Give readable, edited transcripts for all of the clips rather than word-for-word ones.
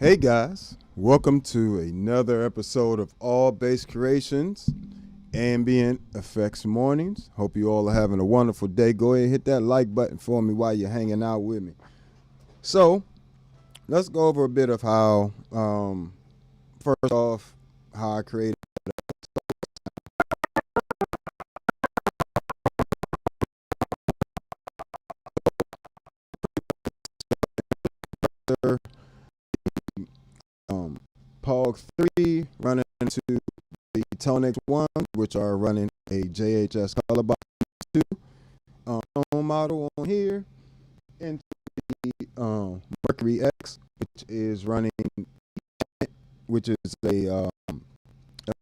Hey guys, welcome to another episode of All Bass Creations, Ambient Effects Mornings. Hope you all are having a wonderful day. Go ahead and hit that like button for me while you're hanging out with me. So, let's go over a bit of how, first off, how I created POG 3 running into the ToneX 1, which are running a JHS color box 2 tone model on here, into the Mercury X, which is running, which is a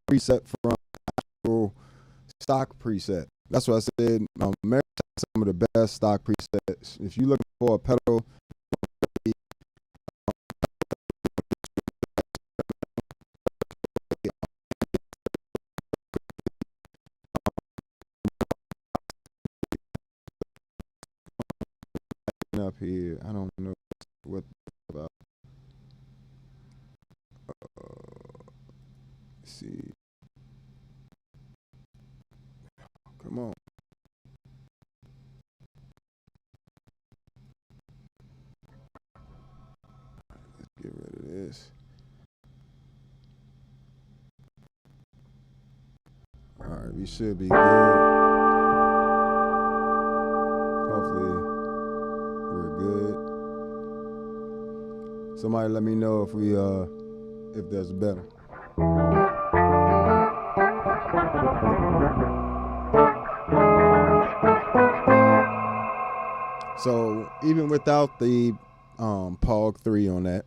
preset from actual stock preset. That's what I said. Meris has some of the best stock presets. If you're looking for a pedal, up here, I don't know what about. Let's see. Come on. Let's get rid of this. All right, we should be good. Hopefully we're good. Somebody let me know if if that's better. So even without the POG 3 on that,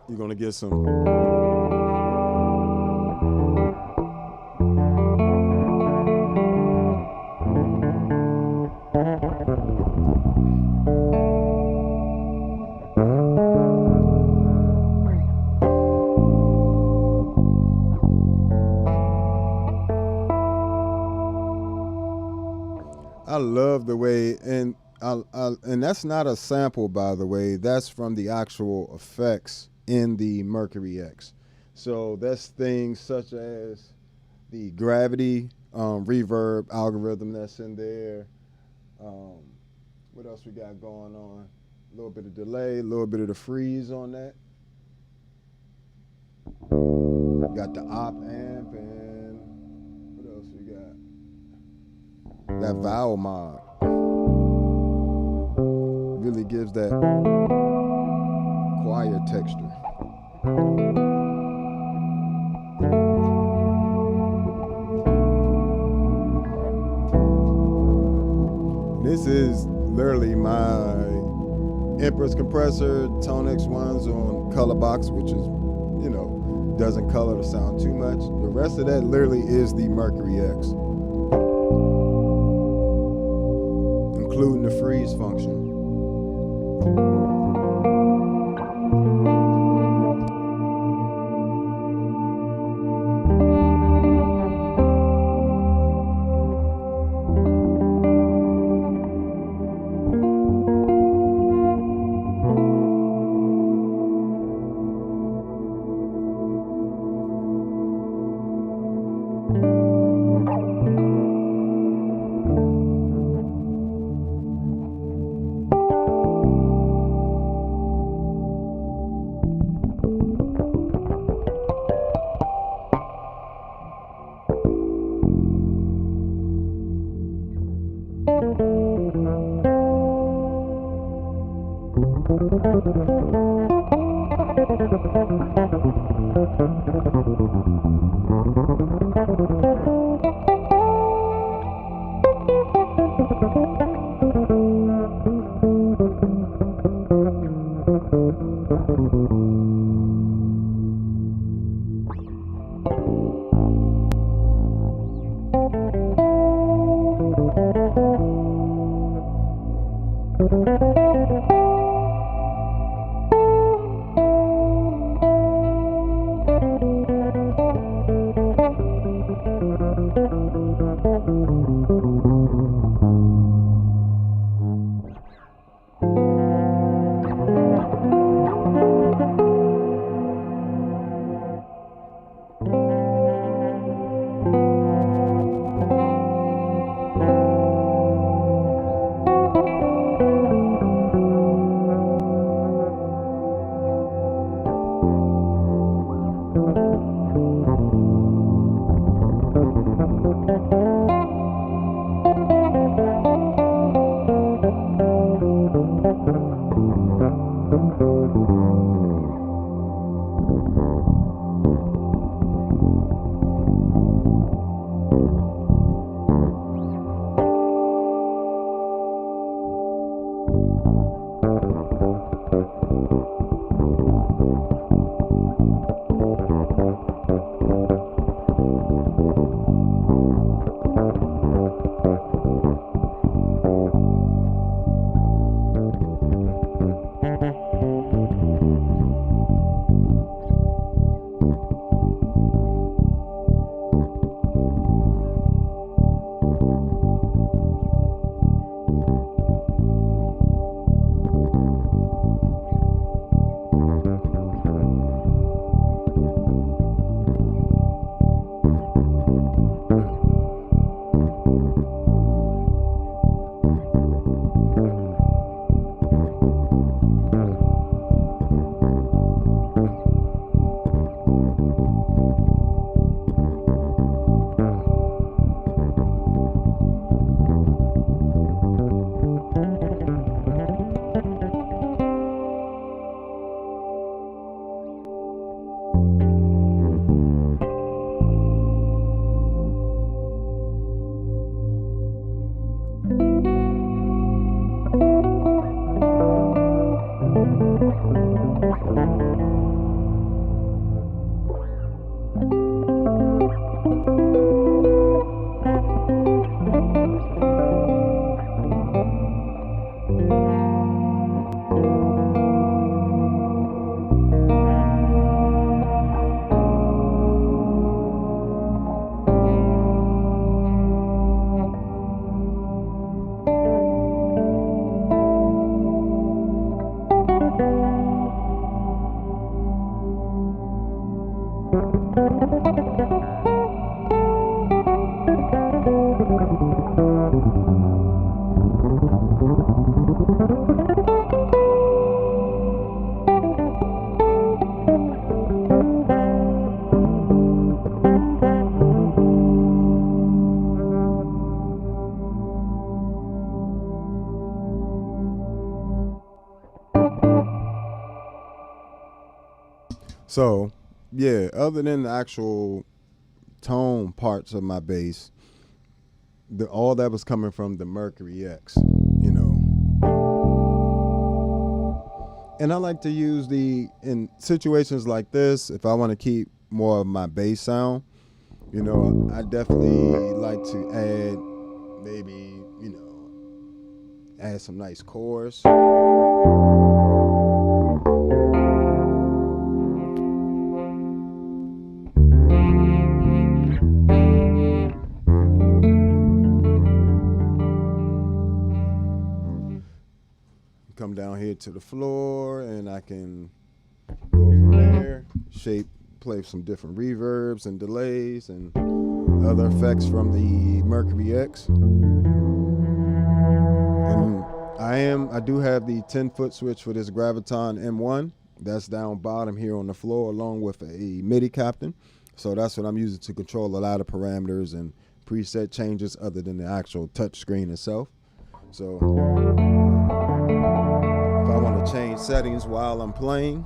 you're gonna get some. I love the way, and and that's not a sample, by the way. That's from the actual effects in the Mercury X. So that's things such as the gravity reverb algorithm that's in there. What else we got going on? A little bit of delay, a little bit of the freeze on that. Got the op amp, and what else we got? That vowel mod really gives that choir texture. This is literally my Empress compressor, ToneX ones on color box, which is, you know, doesn't color the sound too much. The rest of that literally is the Mercury X, including the freeze function. So yeah, other than the actual tone parts of my bass, all that was coming from the Mercury X, you know. And I like to use in situations like this, if I want to keep more of my bass sound, you know, I definitely like to add maybe, you know, add some nice chorus. Come down here to the floor and I can go from there, play some different reverbs and delays and other effects from the Mercury X. And I do have the 10-foot switch for this Graviton M1. That's down bottom here on the floor along with a MIDI captain. So that's what I'm using to control a lot of parameters and preset changes other than the actual touch screen itself. So if I want to change settings while I'm playing,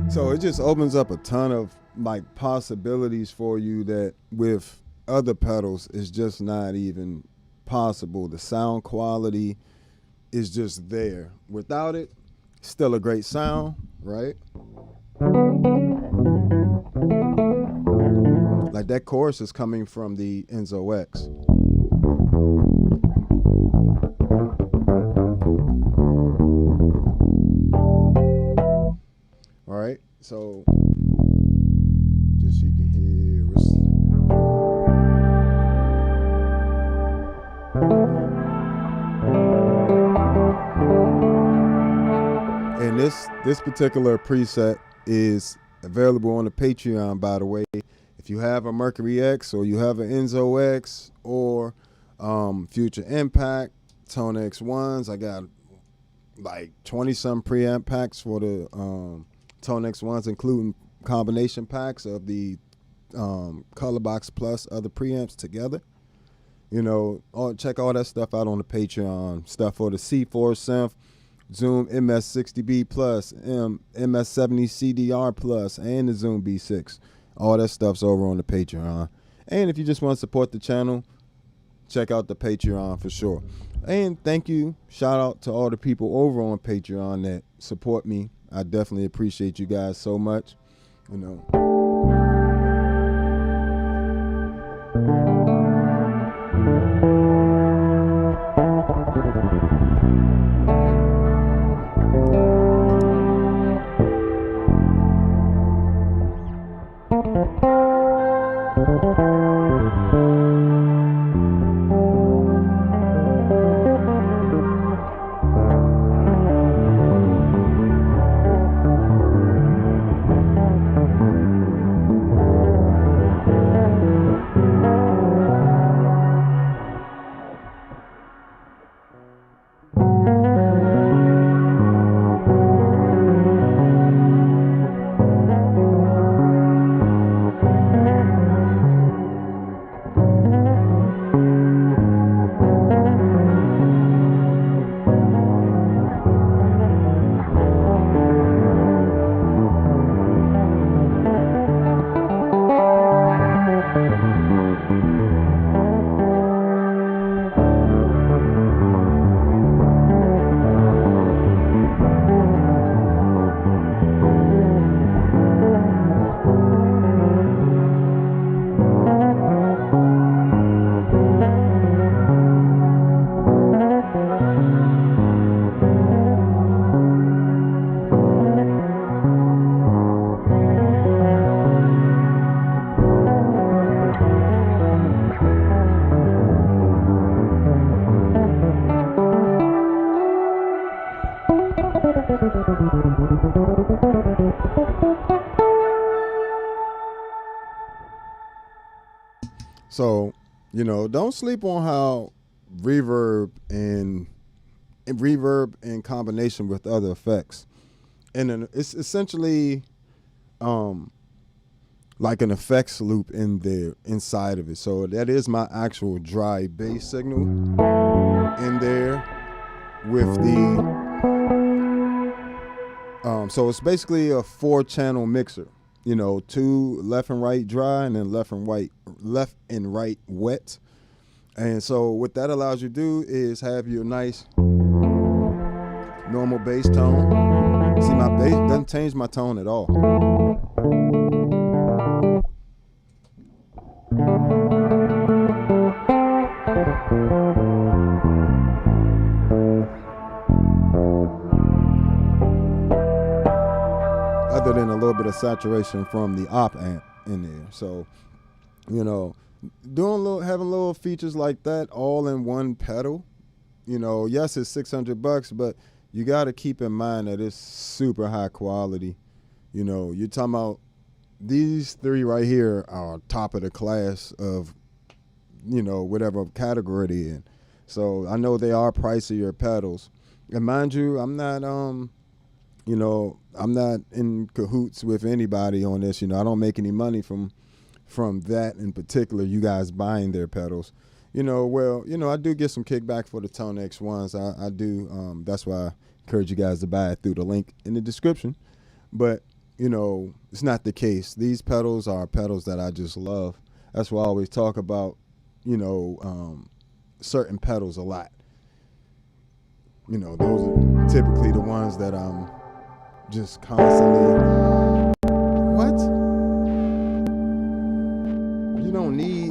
so it just opens up a ton of like possibilities for you that with other pedals is just not even possible. The sound quality is just there. Without it, still a great sound, right? Like that chorus is coming from the Enzo X. All right, so just so you can hear. And this particular preset is available on the Patreon, by the way. If you have a Mercury X or you have an Enzo X or Future Impact, ToneX ones, I got like 20-some preamp packs for the ToneX ones, including combination packs of the Color Box plus other preamps together. You know, check all that stuff out on the Patreon. Stuff for the C4 Synth, Zoom MS-60B plus, MS-70 CDR plus, and the Zoom B6. All that stuff's over on the Patreon. And if you just want to support the channel, check out the Patreon for sure. And thank you. Shout out to all the people over on Patreon that support me. I definitely appreciate you guys so much. You know. So, you know, don't sleep on how reverb and reverb in combination with other effects. And then it's essentially like an effects loop in there inside of it. So that is my actual dry bass signal in there with the so it's basically a 4-channel mixer. You know, 2 left and right dry, and then left and right wet. And so what that allows you to do is have your nice normal bass tone. See, my bass doesn't change my tone at all. Other than a little bit of saturation from the op amp in there. So, you know, having little features like that all in one pedal, you know, yes, it's $600, but you got to keep in mind that it's super high quality. You know, you're talking about these 3 right here are top of the class of, you know, whatever category they're in. So I know they are pricier pedals. And mind you, I'm not, you know, I'm not in cahoots with anybody on this. You know, I don't make any money from that in particular, you guys buying their pedals. You know, well, you know, I do get some kickback for the ToneX ones. I do. That's why I encourage you guys to buy it through the link in the description. But, you know, it's not the case. These pedals are pedals that I just love. That's why I always talk about, you know, certain pedals a lot. You know, those are typically the ones that I'm just constantly. What? You don't need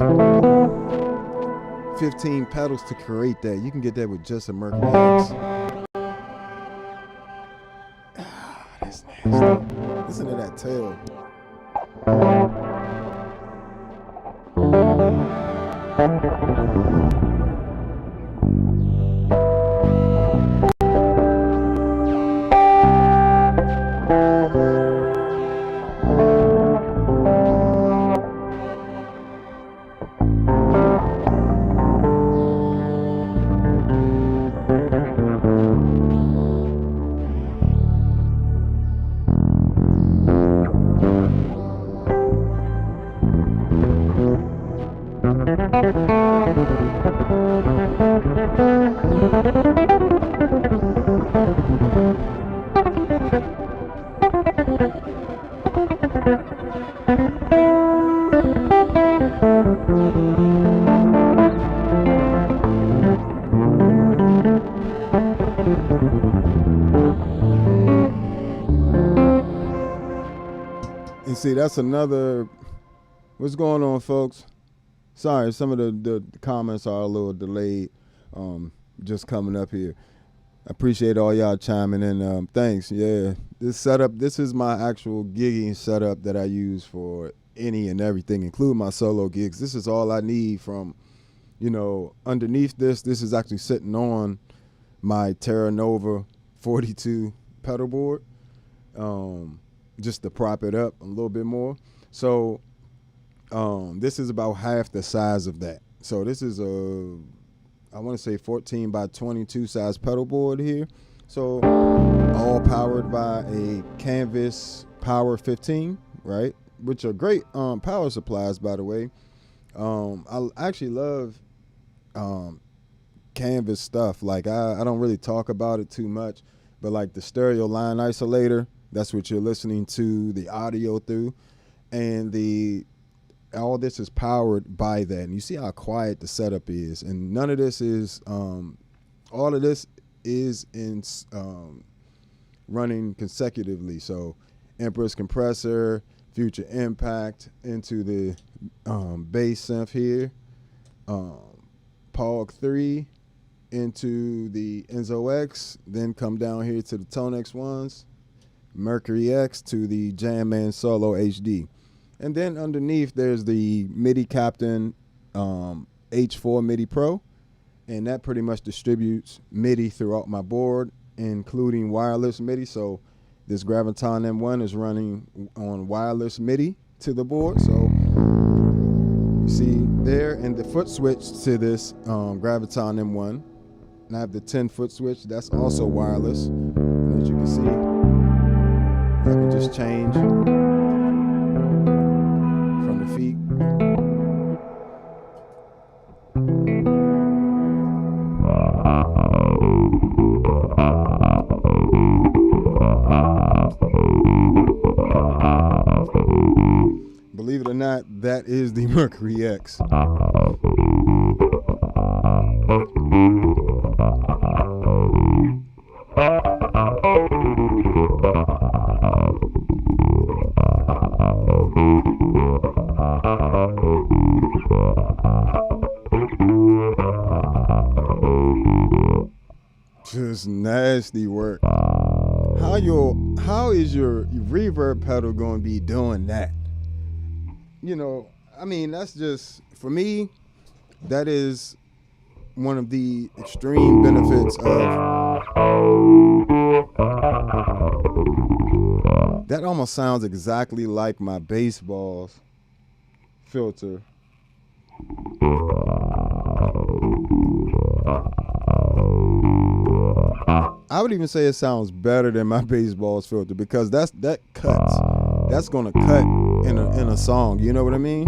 15 pedals to create that. You can get that with just a Mercury X. That's nasty. Listen to that tail. And see, that's another. What's going on, folks? Sorry, some of the comments are a little delayed. Just coming up here. I appreciate all y'all chiming in. Thanks. Yeah, this setup. This is my actual gigging setup that I use for any and everything, including my solo gigs. This is all I need from, you know, underneath this. This is actually sitting on my Terra Nova 42 pedal board. Just to prop it up a little bit more. So this is about half the size of that. So this is a, I want to say 14 by 22 size pedal board here. So all powered by a Canvas Power 15, right? Which are great power supplies, by the way. I actually love Canvas stuff. Like I don't really talk about it too much, but like the stereo line isolator, that's what you're listening to the audio through, and all this is powered by that. And you see how quiet the setup is, and none of this is all of this is in running consecutively. So Empress compressor, Future Impact into the bass synth here, Pog 3 into the Enzo X, then come down here to the ToneX ones, Mercury X to the Jam Man Solo HD. And then underneath there's the MIDI Captain H4 MIDI Pro, and that pretty much distributes MIDI throughout my board, including wireless MIDI. So this Graviton M1 is running on wireless MIDI to the board. So You see there, and the foot switch to this Graviton M1. And I have the 10-foot switch. That's also wireless. And as you can see, I can just change from the feet. Believe it or not, that is the Mercury X. Just nasty work. How is your reverb pedal going to be doing that? You know, I mean, that's just, for me, that is one of the extreme benefits of, that almost sounds exactly like my baseball's filter. I would even say it sounds better than my baseball's filter, because that cuts. That's gonna cut in a song. You know what I mean?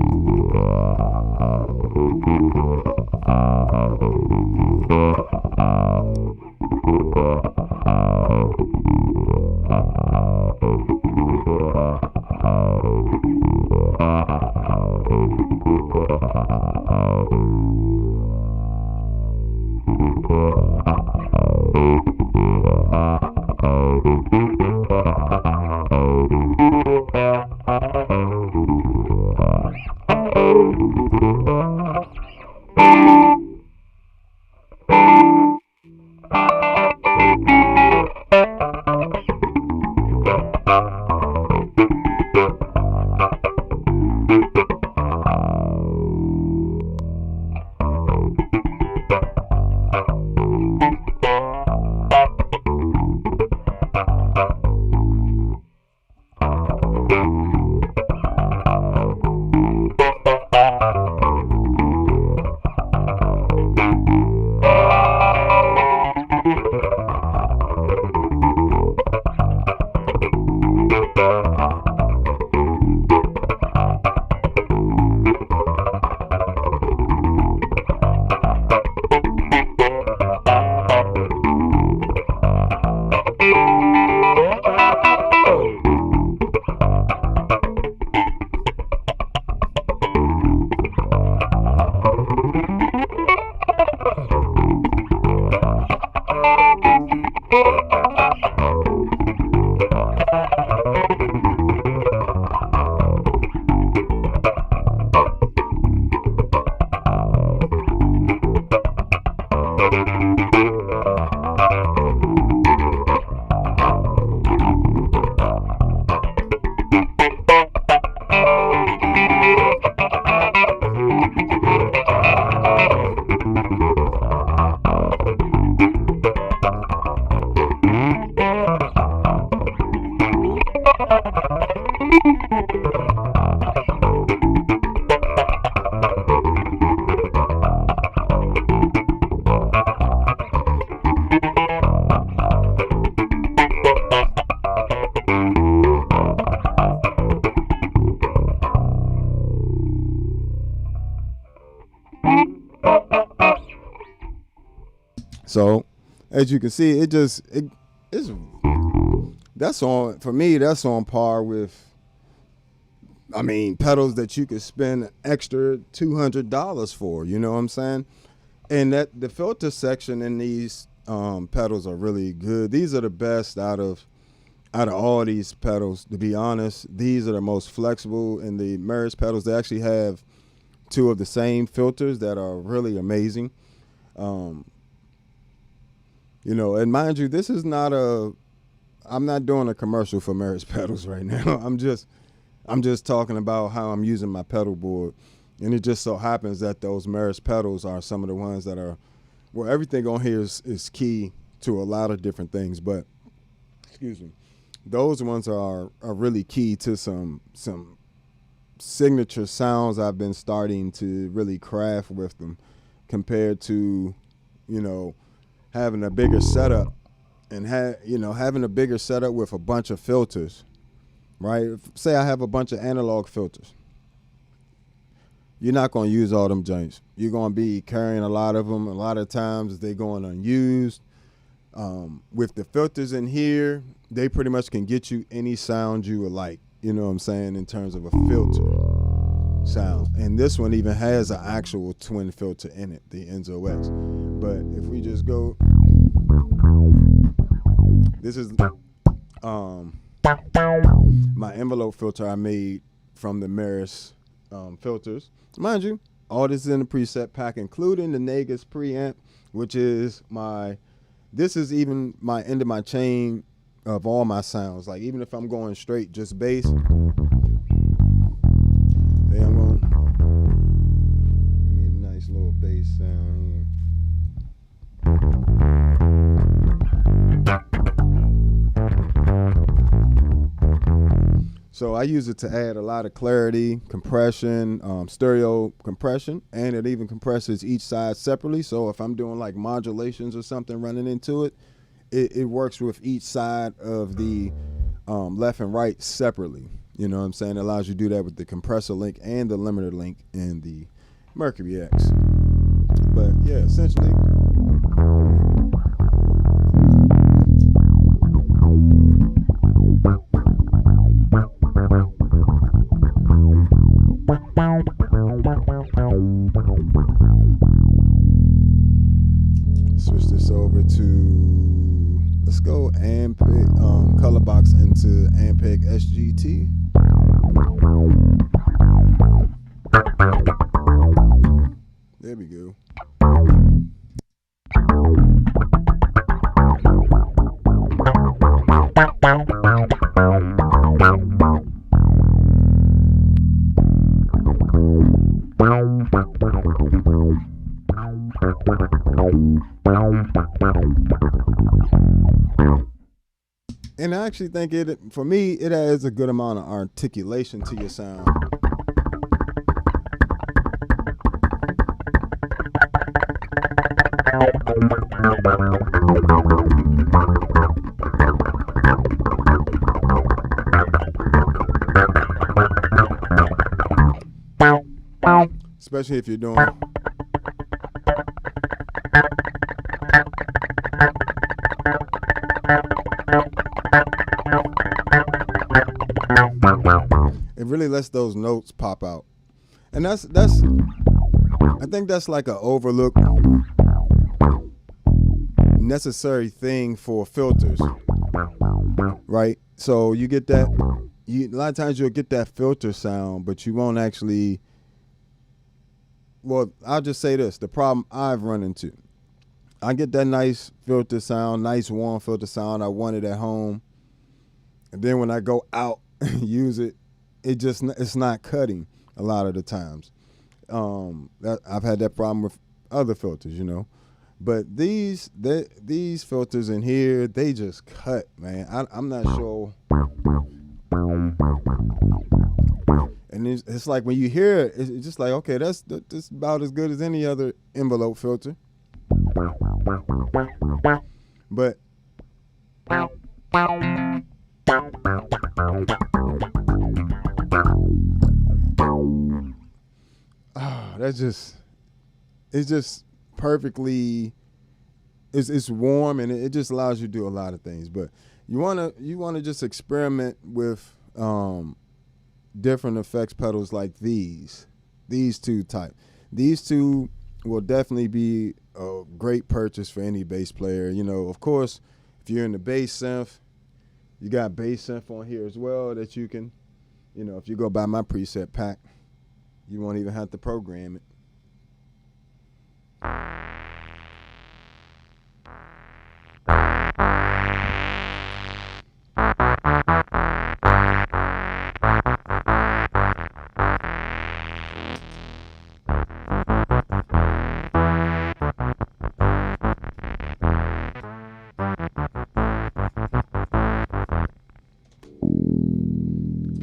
So, as you can see, it's that's on, for me, that's on par with, I mean, pedals that you could spend an extra $200 for, you know what I'm saying? And that the filter section in these pedals are really good. These are the best out of all these pedals, to be honest. These are the most flexible. In the Meris pedals, they actually have two of the same filters that are really amazing. You know, and mind you, this is not I'm not doing a commercial for Meris pedals right now. I'm just talking about how I'm using my pedal board. And it just so happens that those Meris pedals are some of the ones that are, well, everything on here is key to a lot of different things, but excuse me, those ones are really key to some signature sounds I've been starting to really craft with them, compared to, you know, having a bigger setup and having a bigger setup with a bunch of filters, right? Say I have a bunch of analog filters. You're not going to use all them joints. You're going to be carrying a lot of them. A lot of times they going unused. With the filters in here, they pretty much can get you any sound you would like, you know what I'm saying, in terms of a filter sound. And this one even has an actual twin filter in it, the Enzo X. But if we just go, this is my envelope filter I made from the Meris filters. Mind you, all this is in the preset pack, including the Negus preamp, which is this is even my end of my chain of all my sounds. Like, even if I'm going straight just bass, then I'm going to give me a nice little bass sound here. So I use it to add a lot of clarity, compression, stereo compression, and it even compresses each side separately. So if I'm doing like modulations or something running into it, it works with each side of the left and right separately. You know what I'm saying? It allows you to do that with the compressor link and the limiter link in the Mercury X. But yeah, essentially, switch this over to, let's go Ampeg, color box into Ampeg SGT. There we go. And I actually think for me, it adds a good amount of articulation to your sound. Especially if you're doing it really lets those notes pop out. And that's I think that's like an overlooked necessary thing for filters, right? So you get that, a lot of times you'll get that filter sound, but you won't actually, well, I'll just say this, the problem I've run into, I get that nice filter sound, nice warm filter sound I wanted at home, and then when I go out and use it, it's not cutting a lot of the times. I've had that problem with other filters, you know. But these filters in here, they just cut, man. I'm not sure. And it's like when you hear it, it's just like, okay, that's about as good as any other envelope filter. But it's just perfectly, it's warm, and it just allows you to do a lot of things. But you wanna just experiment with different effects pedals like these two type. These two will definitely be a great purchase for any bass player. You know, of course, if you're in the bass synth, you got bass synth on here as well that you can, you know, if you go buy my preset pack, you won't even have to program it.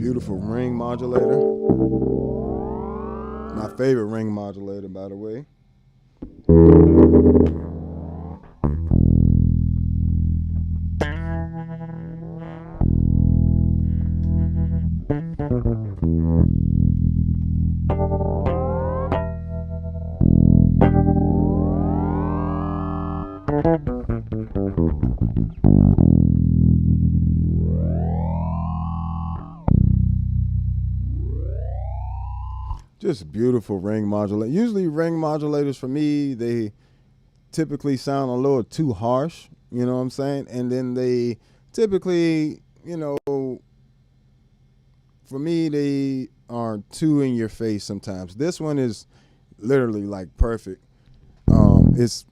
beautiful ring modulator. My favorite ring modulator, by the way. Just beautiful ring modulator. Usually ring modulators for me, they typically sound a little too harsh, you know what I'm saying? And then they typically, you know, for me, they are too in your face sometimes. This one is literally like perfect. It's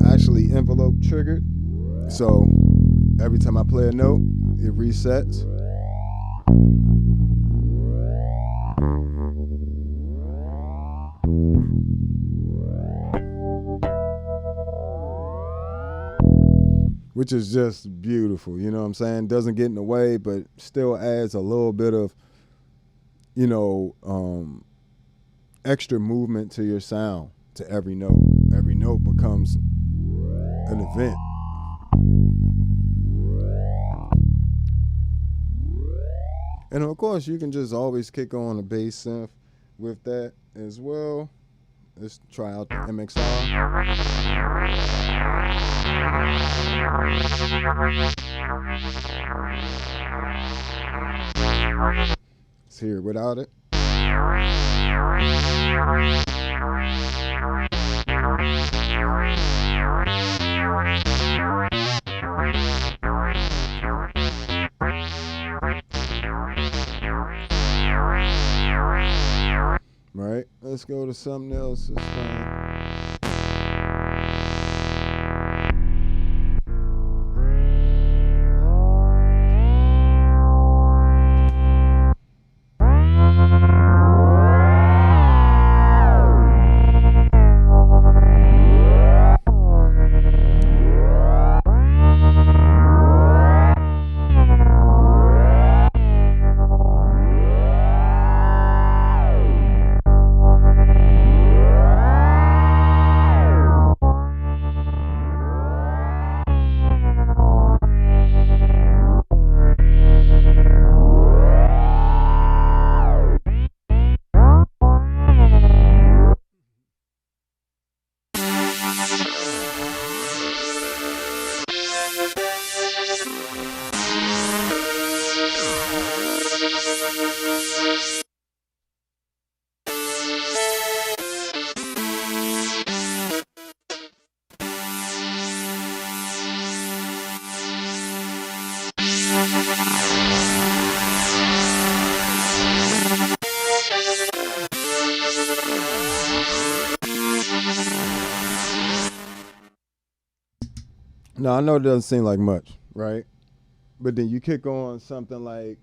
actually envelope triggered. So every time I play a note, it resets. Which is just beautiful, you know what I'm saying? Doesn't get in the way, but still adds a little bit of, you know, extra movement to your sound, to every note. Every note becomes an event. And of course, you can just always kick on a bass synth with that as well. Let's try out the MXR. Let's hear it without it. Right, let's go to something else this time. Now, I know it doesn't seem like much, right? But then you kick on something like,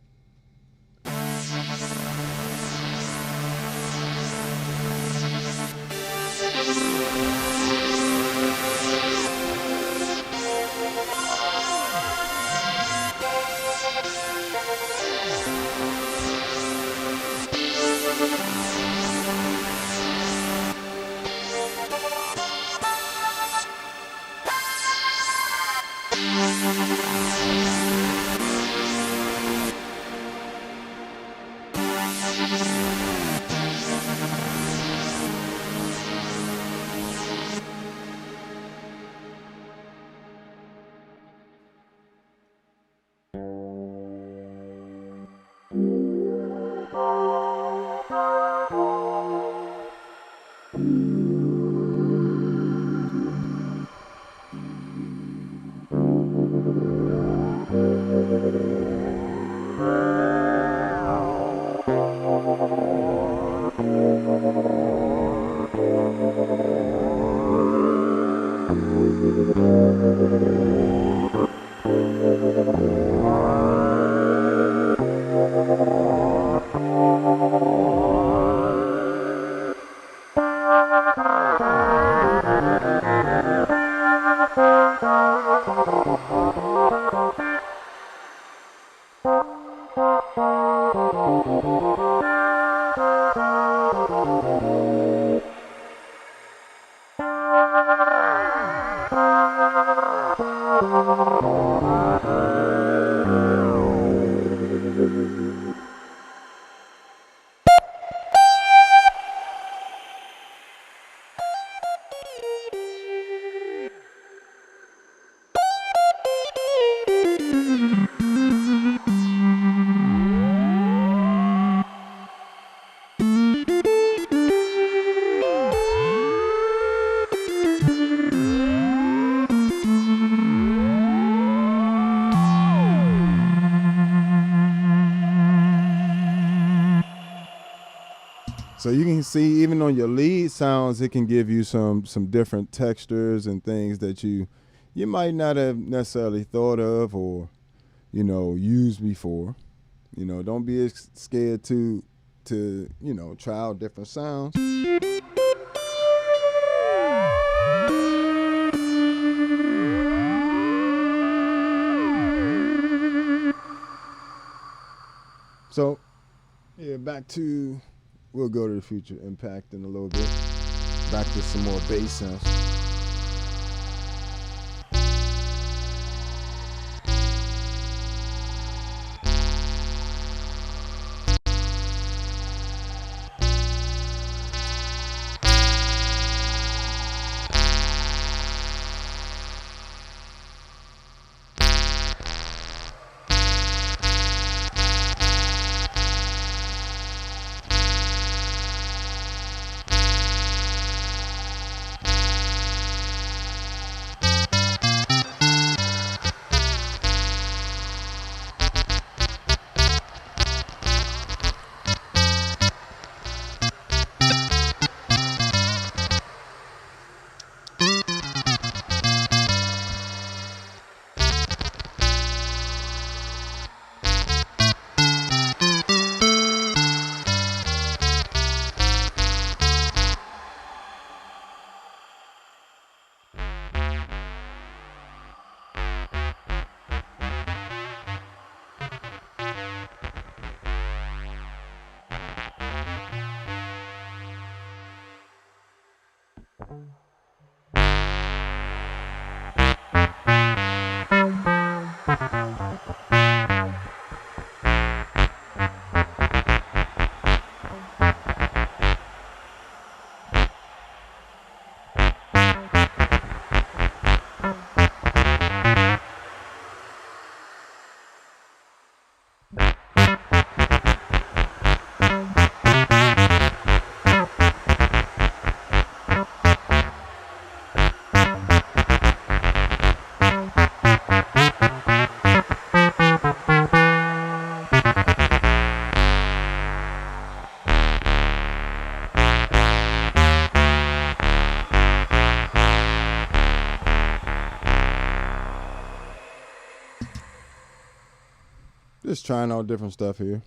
So you can see even on your lead sounds, it can give you some different textures and things that you might not have necessarily thought of or, used before. Don't be scared to try out different sounds. So, yeah, we'll go to the Future Impact in a little bit. Back to some more bass synths. Just trying out different stuff here.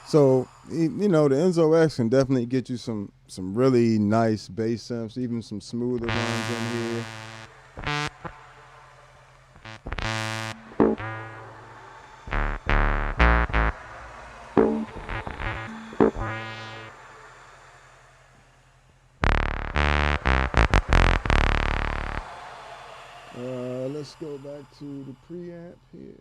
So, the Enzo X can definitely get you some really nice bass synths, even some smoother ones in here. Let's go back to the preamp here.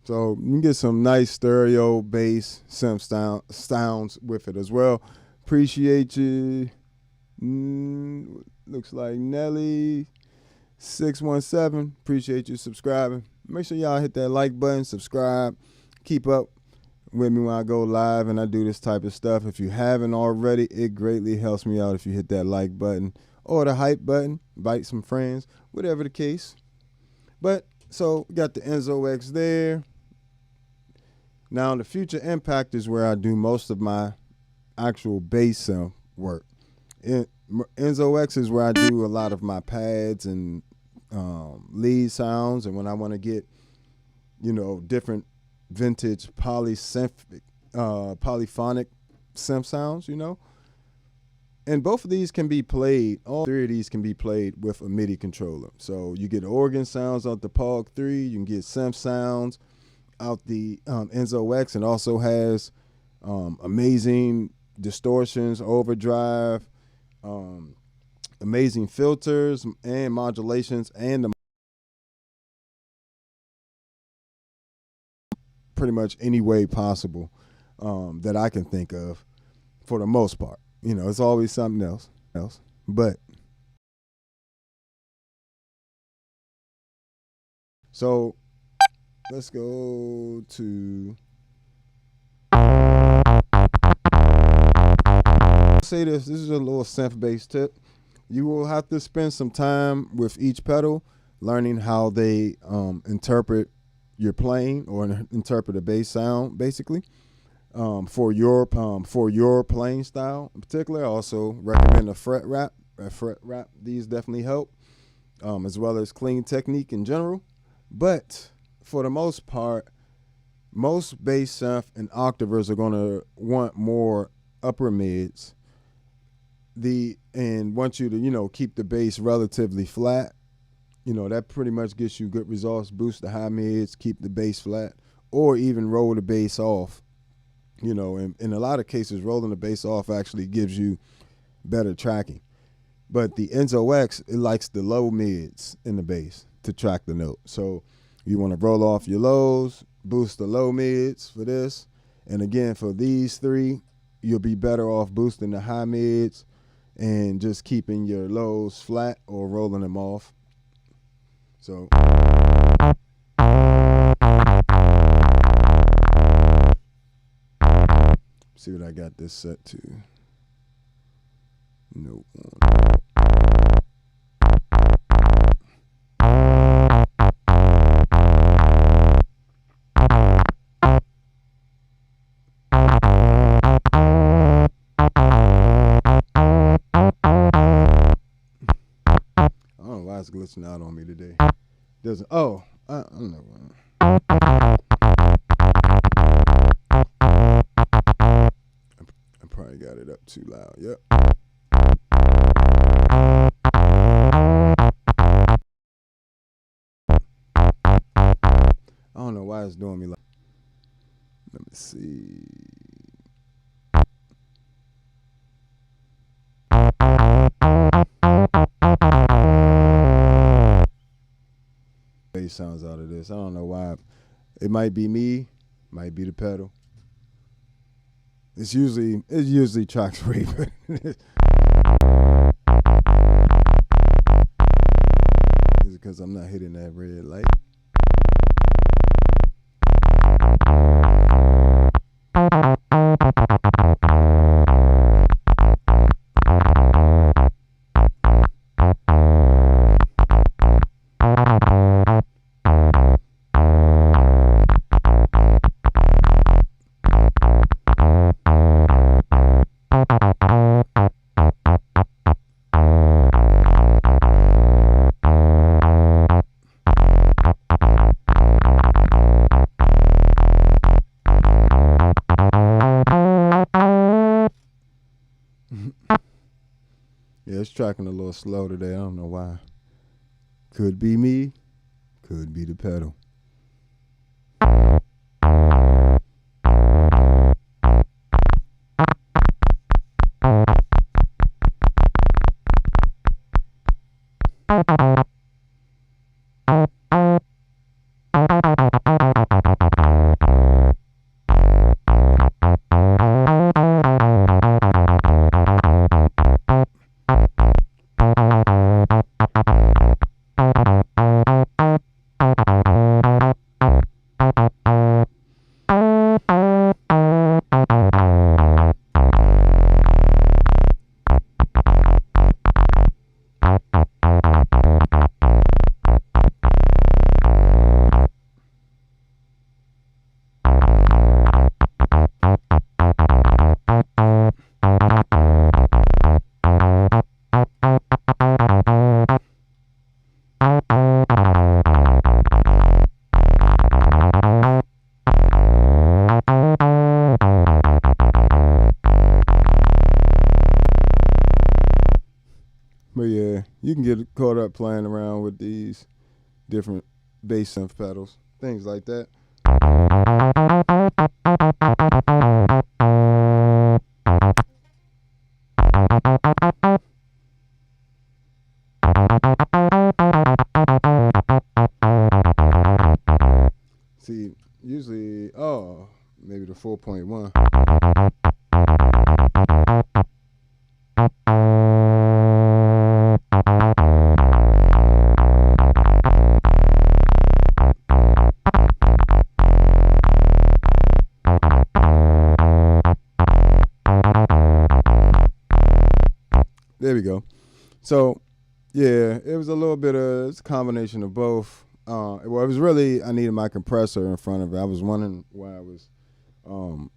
So you can get some nice stereo bass synth sounds with it as well. Appreciate you. Looks like Nelly 617. Appreciate you subscribing. Make sure y'all hit that like button, subscribe, keep up with me when I go live and I do this type of stuff. If you haven't already, it greatly helps me out if you hit that like button or the hype button, invite some friends, whatever the case. But so we got the Enzo X there. Now the Future Impact is where I do most of my actual bass sound work. Enzo X is where I do a lot of my pads and lead sounds, and when I want to get, different vintage polyphonic synth sounds, And both of these can be played, all three of these can be played with a MIDI controller. So you get organ sounds out the POG 3, you can get synth sounds out the Enzo X, and also has amazing distortions, overdrive, amazing filters and modulations, and pretty much any way possible that I can think of for the most part. It's always something else. But so let's go to say this. This is a little synth based tip. You will have to spend some time with each pedal learning how they interpret your playing or interpret a bass sound, basically. For your playing style in particular. I also recommend a fret wrap. These definitely help, as well as clean technique in general. But for the most part, most bass synth and octavers are going to want more upper mids. And want you to keep the bass relatively flat. That pretty much gets you good results. Boost the high mids, keep the bass flat, or even roll the bass off. In a lot of cases, rolling the bass off actually gives you better tracking. But the Enzo X, it likes the low mids in the bass to track the note. So you want to roll off your lows, boost the low mids for this. And again, for these three, you'll be better off boosting the high mids and just keeping your lows flat or rolling them off. So see what I got this set to. Note 1. I don't know why it's glitching out on me today. Doesn't. Oh, I don't know. I probably got it up too loud. Yep. I don't know why it's doing me like. Let me see. Bass sounds out of this. I don't know why. It might be me, might be the pedal. It usually tracks way better. Is it because I'm not hitting that red light? Yeah, it's tracking a little slow today. I don't know why. Could be me, could be the pedal. caught up playing around with these different bass synth pedals, things like that. See, usually, maybe the 4.1. There we go. So, yeah, it was a little bit of it's a combination of both. Well, it was really, I needed my compressor in front of it. I was wondering why I was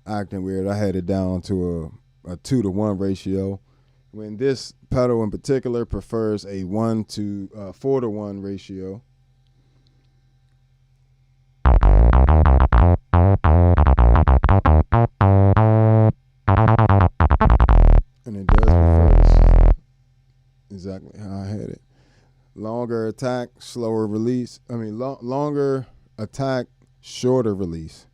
acting weird. I had it down to a 2-to-1 ratio, when this pedal in particular prefers a 4-to-1 ratio. And it does reverse exactly how I had it. Longer attack, slower release. I mean, longer attack, shorter release.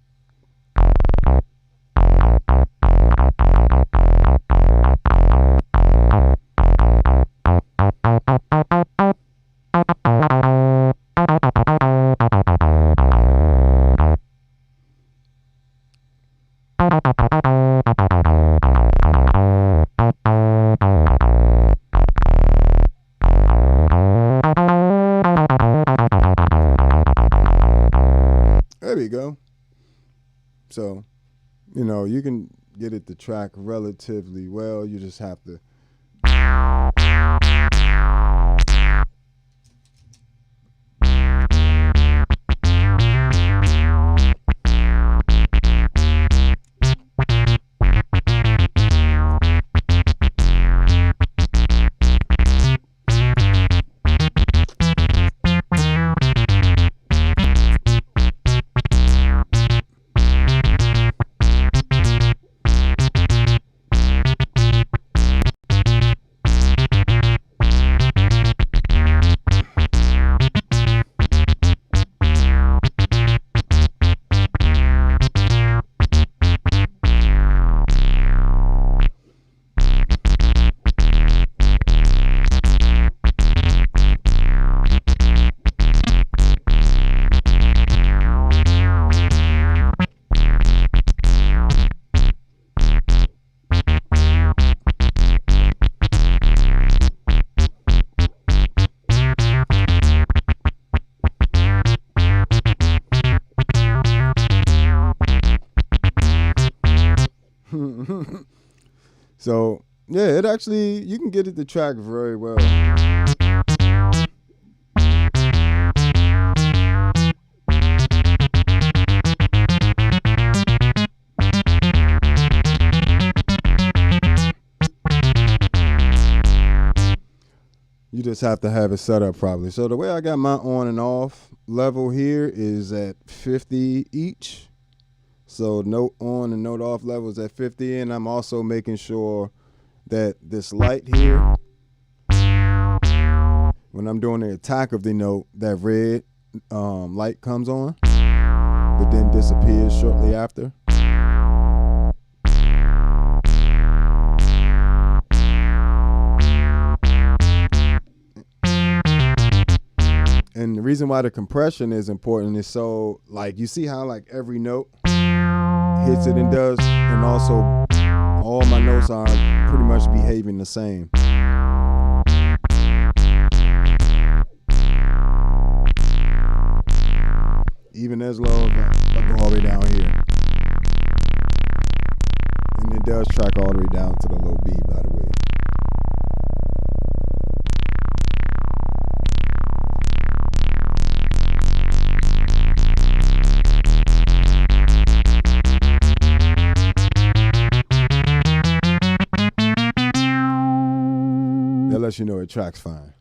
There we go. So, you can get it to track relatively well. You just have to So, yeah, it actually, you can get it to track very well. You just have to have it set up properly. So the way I got my on and off level here is at 50 each. So note on and note off levels at 50, and I'm also making sure that this light here, when I'm doing the attack of the note, that red light comes on, but then disappears shortly after. And the reason why the compression is important is so, like, you see how like every note hits it and does, and also all my notes are pretty much behaving the same. Even as low as I go all the way down here. And it does track all the way down to the low B, by the way. That lets you know it tracks fine.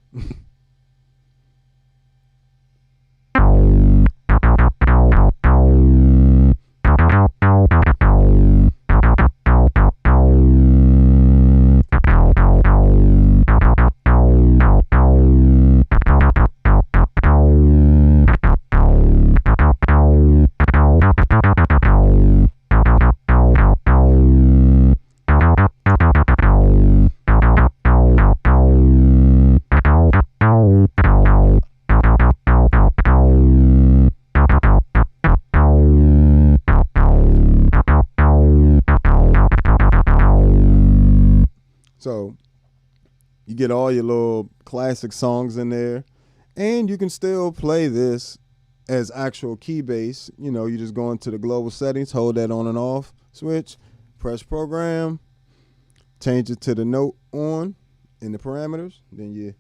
You get all your little classic songs in there, and you can still play this as actual key bass. You know, you just go into the global settings, hold that on and off switch, press program, change it to the note on in the parameters. Then you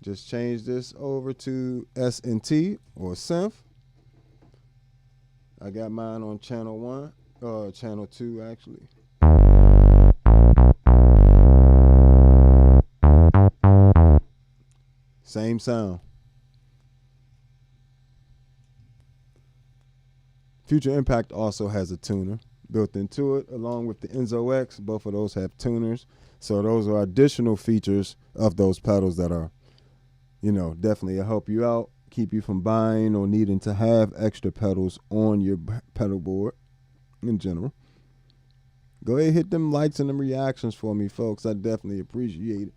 just change this over to S&T or Synth. I got mine on channel 1, channel 2 actually. Same sound. Future Impact also has a tuner built into it, along with the Enzo X. Both of those have tuners. So those are additional features of those pedals that are, you know, definitely help you out, keep you from buying or needing to have extra pedals on your pedal board in general. Go ahead, hit them likes and them reactions for me, folks. I definitely appreciate it.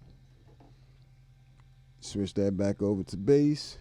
Switch that back over to bass.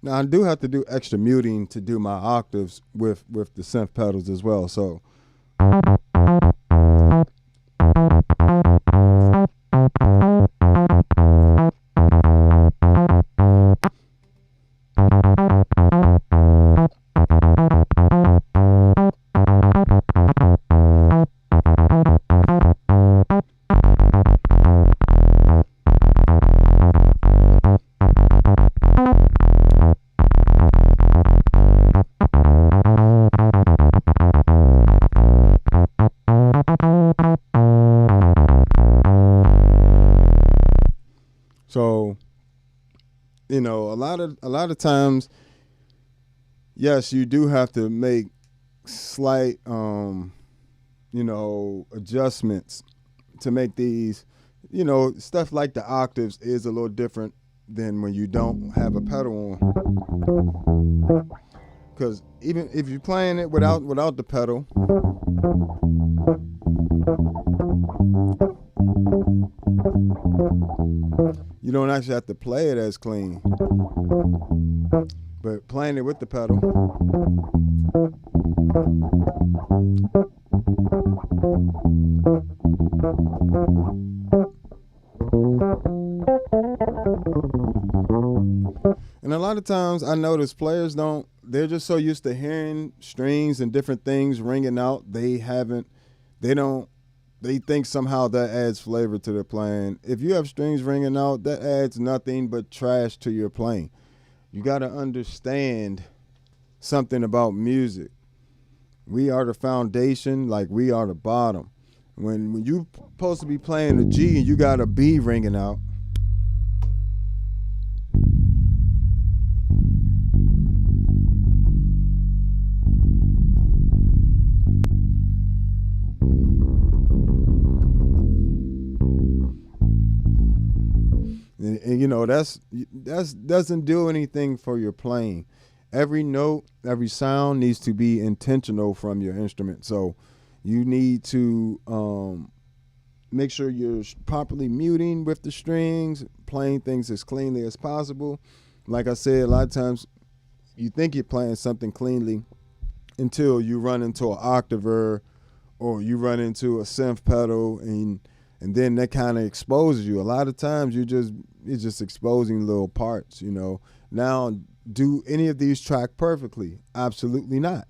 Now I do have to do extra muting to do my octaves with the synth pedals as well. So you know, a lot of times, yes, you do have to make slight, you know, adjustments to make these, you know, stuff like the octaves is a little different than when you don't have a pedal on. Because even if you're playing it without the pedal, you don't actually have to play it as clean. But playing it with the pedal, and a lot of times I notice players they're just so used to hearing strings and different things ringing out, they think somehow that adds flavor to their playing. If you have strings ringing out, that adds nothing but trash to your playing. You got to understand something about music. We are the foundation, like we are the bottom. When you're supposed to be playing a G and you got a B ringing out, and you know that's doesn't do anything for your playing. Every note, every sound needs to be intentional from your instrument. So you need to make sure you're properly muting with the strings, playing things as cleanly as possible. Like I said, a lot of times you think you're playing something cleanly until you run into an octaver or you run into a synth pedal, and then that kind of exposes you. A lot of times it's just exposing little parts, you know. Now, do any of these track perfectly? Absolutely not.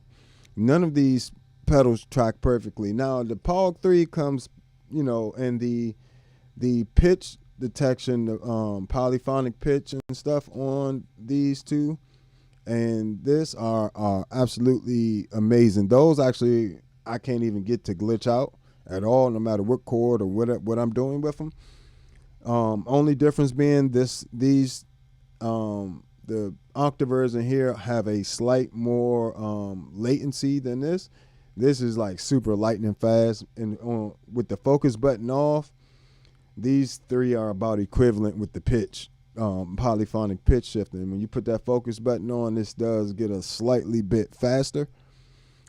None of these pedals track perfectly. Now, the POG 3 comes, you know, and the pitch detection, the polyphonic pitch and stuff on these two and this are absolutely amazing. Those actually I can't even get to glitch out at all, no matter what chord or what I'm doing with them. Only difference being the octavers in here have a slight more latency than this. This is like super lightning fast, and with the focus button off, these three are about equivalent with the pitch, polyphonic pitch shifting. And when you put that focus button on, this does get a slightly bit faster,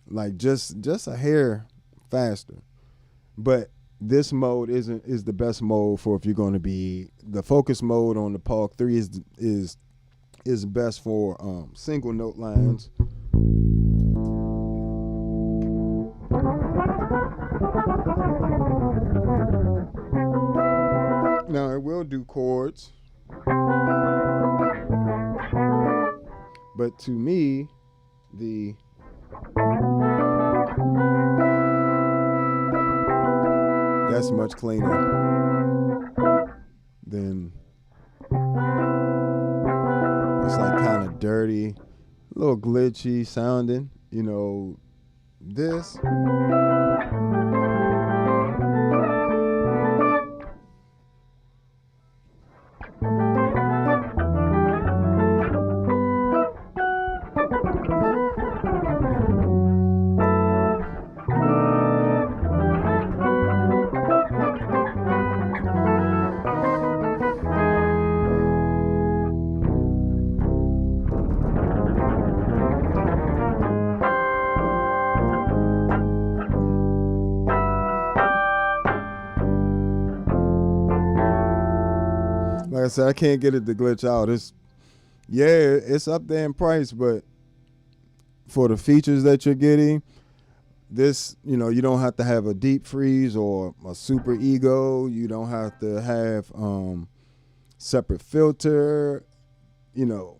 like just a hair faster. But this mode is the best mode for if you're going to be, the focus mode on the POG 3 is best for single note lines. Now it will do chords, but to me, that's much cleaner than, it's like kind of dirty, a little glitchy sounding, you know, this. Like I said, I can't get it to glitch out. It's up there in price, but for the features that you're getting, this, you know, you don't have to have a deep freeze or a super ego. You don't have to have separate filter. You know,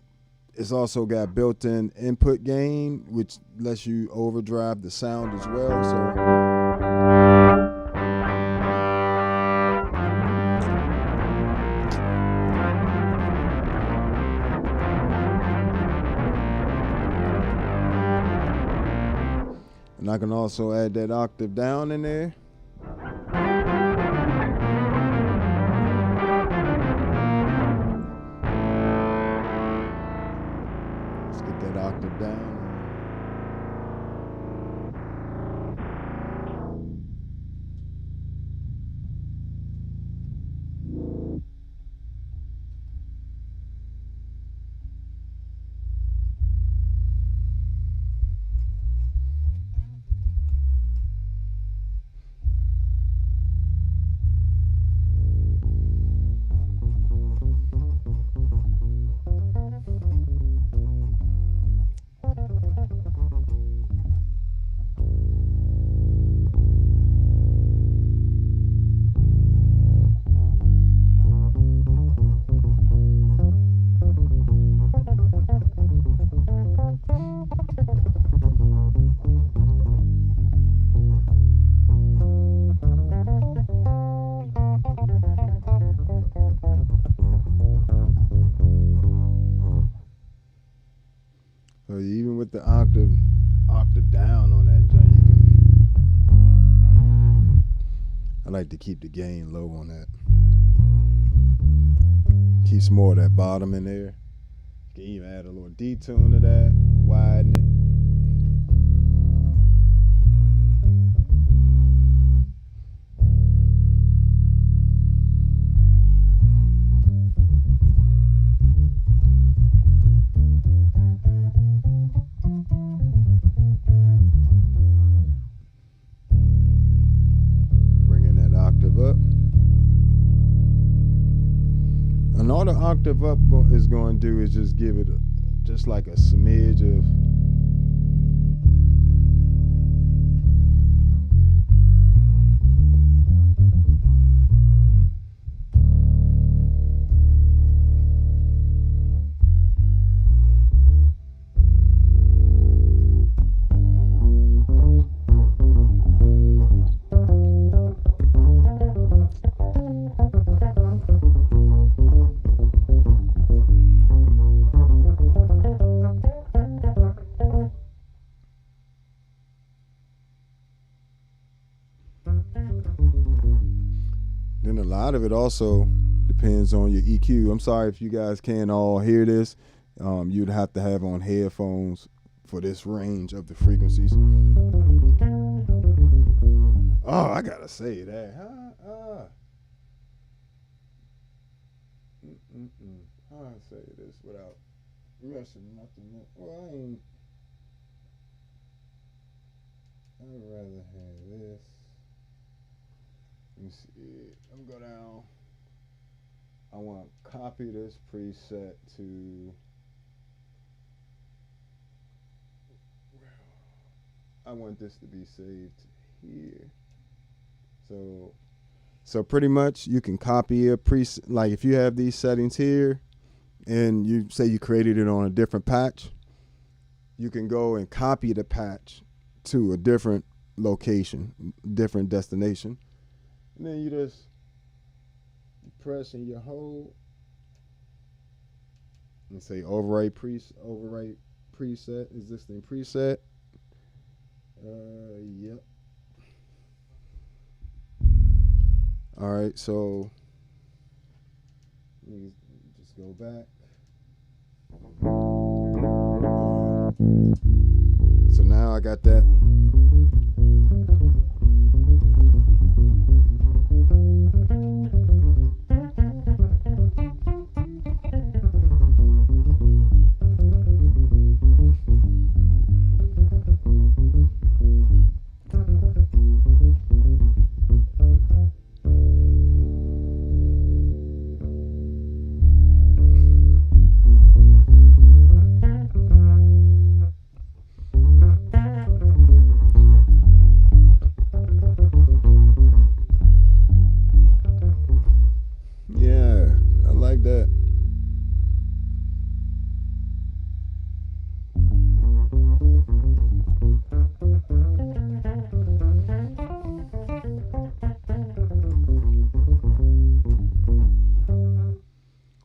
it's also got built-in input gain, which lets you overdrive the sound as well. So. And I can also add that octave down in there. Let's get that octave down. So even with the octave down on that joint, you can. I like to keep the gain low on that. Keeps more of that bottom in there. You can even add a little detune to that, widen it. Up. the octave up is going to do is just give it just like a smidge of. Then a lot of it also depends on your EQ. I'm sorry if you guys can't all hear this. You'd have to have on headphones for this range of the frequencies. Oh, I gotta say that. How I say this without messing nothing up? Well, I'd rather have this. Let me see. I'm gonna go down. I want to copy this preset to. I want this to be saved here. So pretty much you can copy a preset. Like if you have these settings here, and you say you created it on a different patch, you can go and copy the patch to a different location, different destination. And then you just press and you hold and say overwrite preset, existing preset. Yep. All right, so let me just go back. So now I got that.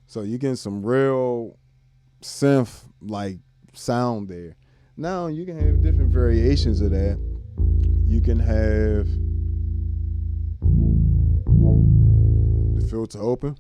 So you get some real synth like sound there. Now you can have different variations of that. You can have the filter open.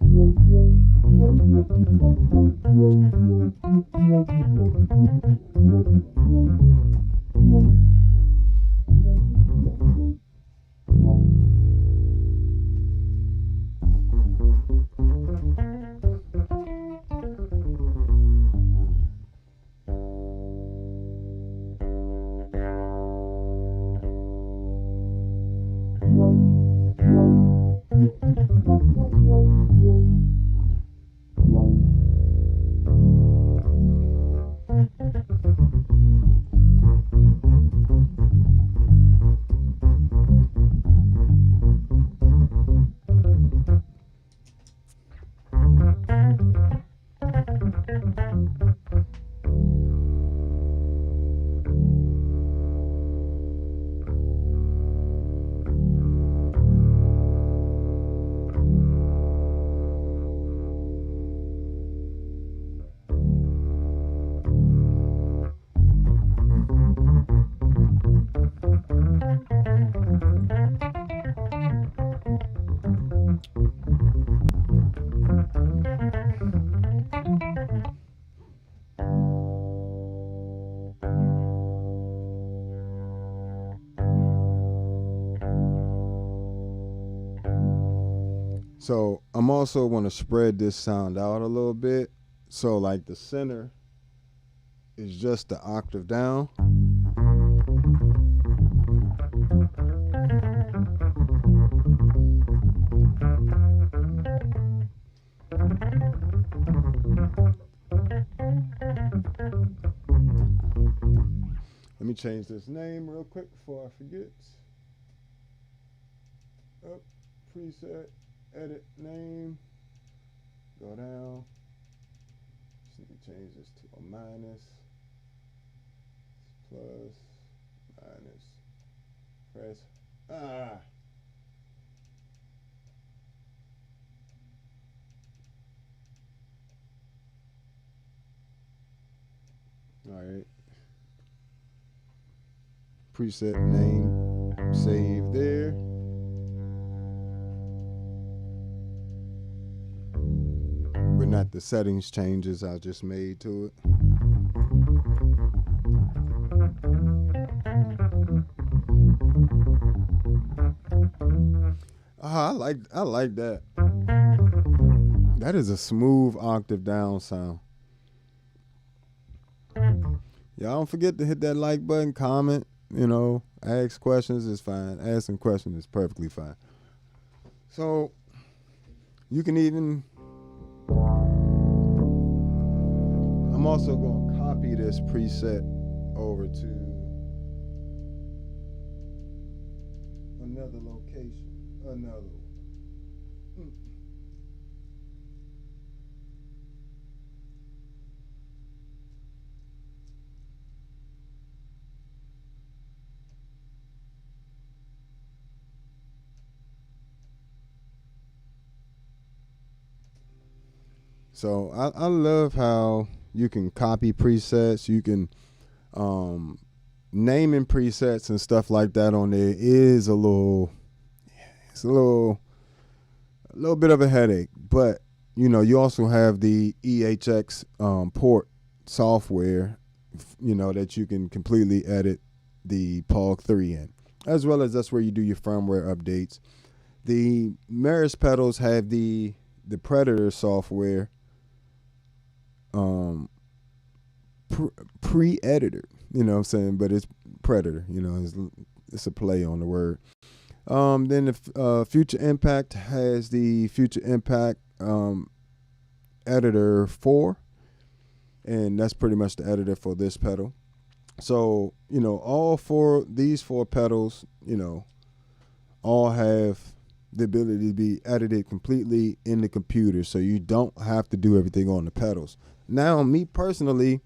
So I'm also want to spread this sound out a little bit. So like the center is just the octave down. Let me change this name real quick before I forget. Up, preset, edit name. Go down. Just need to change this to a minus, plus, minus. Press. All right. Preset name, save there. But not the settings changes I just made to it. I like that. That is a smooth octave down sound. Y'all don't forget to hit that like button, comment, ask questions is fine. Asking questions is perfectly fine. So you can even, I'm also going to copy this preset over to another location, another one. So I love how you can copy presets. You can naming presets and stuff like that on there is a little bit of a headache. But you also have the EHX port software, that you can completely edit the POG 3 in, as well as that's where you do your firmware updates. The Meris pedals have the Predator software pre-editor, what I'm saying, but it's Predator, it's a play on the word. Then the Future Impact has the Future Impact editor 4, and that's pretty much the editor for this pedal. So these four pedals, all have the ability to be edited completely in the computer, so you don't have to do everything on the pedals. Now, me personally,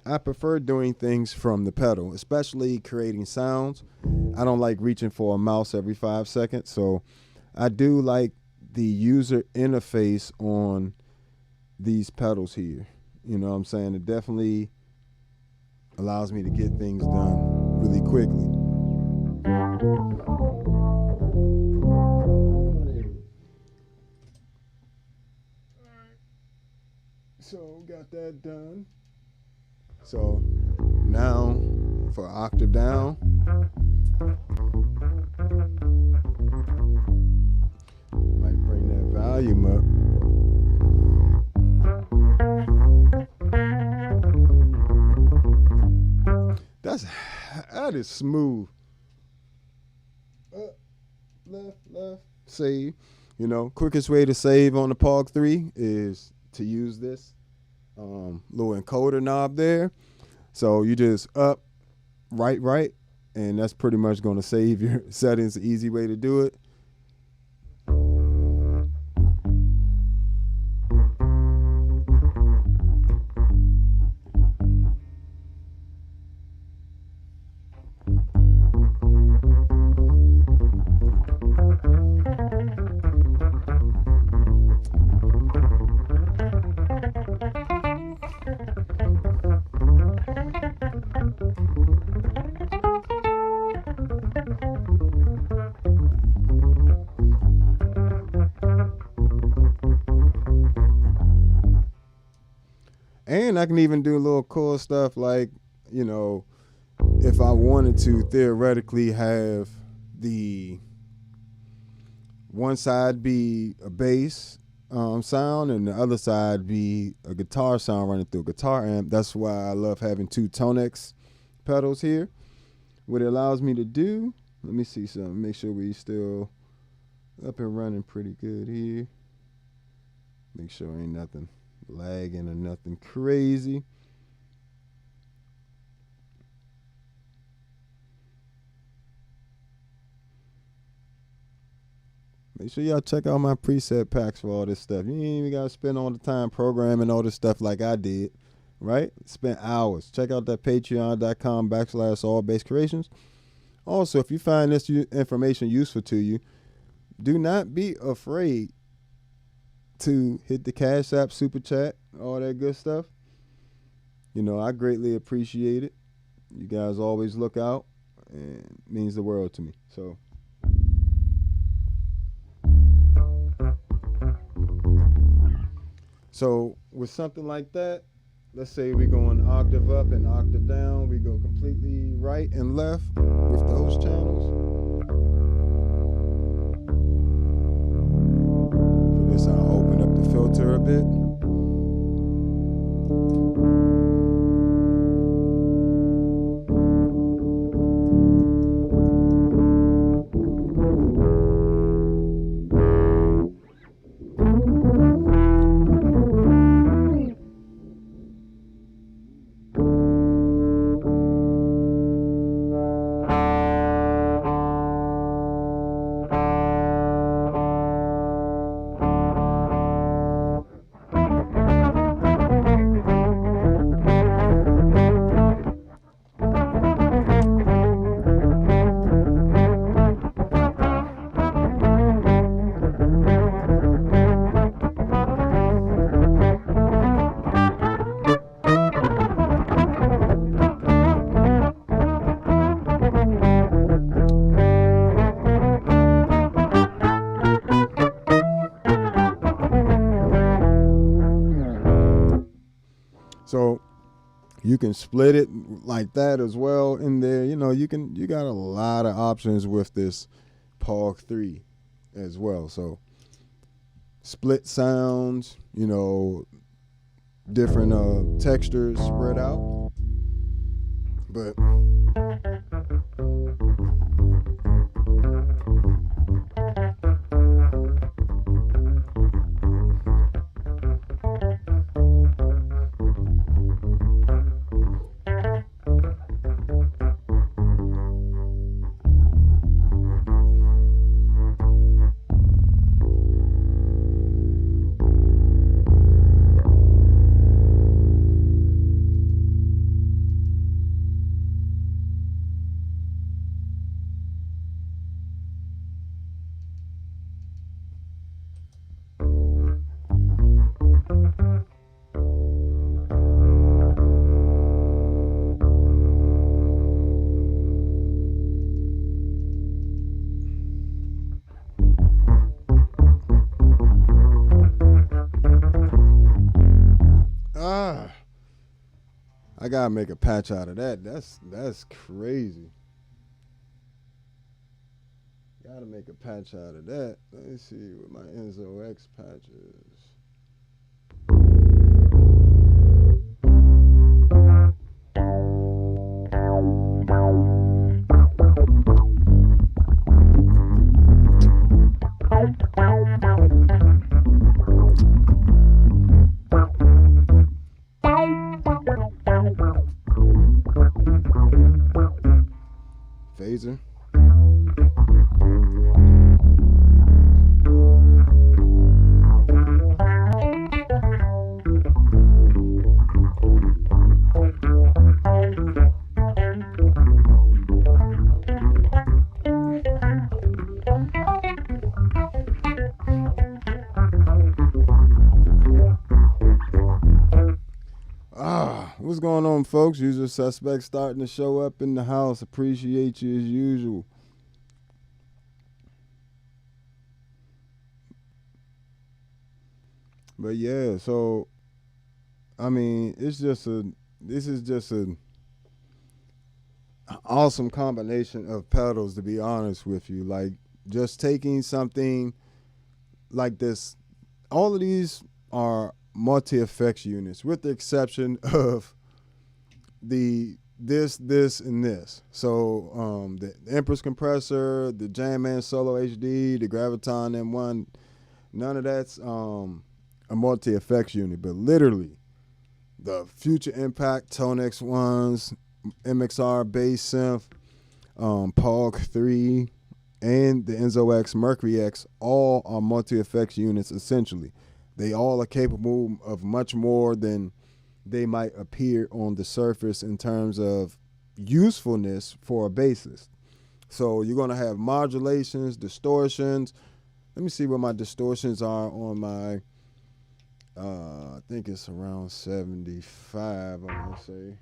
I prefer doing things from the pedal, especially creating sounds. I don't like reaching for a mouse every 5 seconds, so I do like the user interface on these pedals here. You know what I'm saying? It definitely allows me to get things done really quickly. So got that done. So now for octave down, might bring that volume up. That is smooth. Up, left, save. Quickest way to save on the POG 3 is to use this little encoder knob there. So you just up, right, and that's pretty much going to save your settings. The easy way to do it. And I can even do a little cool stuff like, if I wanted to theoretically have the one side be a bass sound and the other side be a guitar sound running through a guitar amp. That's why I love having two ToneX pedals here. What it allows me to do, let me see something, make sure we still up and running pretty good here. Make sure ain't nothing lagging or nothing crazy. Make sure y'all check out my preset packs for all this stuff. You ain't even got to spend all the time programming all this stuff like I did, right? Spent hours. Check out that patreon.com/allbasscreations. Also, if you find this information useful to you, do not be afraid to hit the Cash App, Super Chat, all that good stuff. You know, I greatly appreciate it. You guys always look out, and it means the world to me. So with something like that, let's say we go an octave up and octave down. We go completely right and left with those channels. For this, I'll open up the filter a bit. So you can split it like that as well in there. You know, you got a lot of options with this POG 3 as well. So split sounds, you know, different textures spread out. But I gotta make a patch out of that. That's crazy. Gotta make a patch out of that. Let me see what my Enzo X patch is. Phaser. What's going on, folks? Usual suspects starting to show up in the house. Appreciate you as usual. But yeah, so I mean, this is just an awesome combination of pedals, to be honest with you. Like, just taking something like this, all of these are multi-effects units, with the exception of this, and this. So the Empress compressor, the Jam Man Solo HD, the Graviton M1, none of that's a multi-effects unit, but literally the Future Impact ToneX ones, MXR bass synth, POG 3, and the Enzo X, Mercury X, all are multi-effects units essentially. They all are capable of much more than they might appear on the surface in terms of usefulness for a bassist. So you're going to have modulations, distortions. Let me see what my distortions are on my, I think it's around 75, I want to say.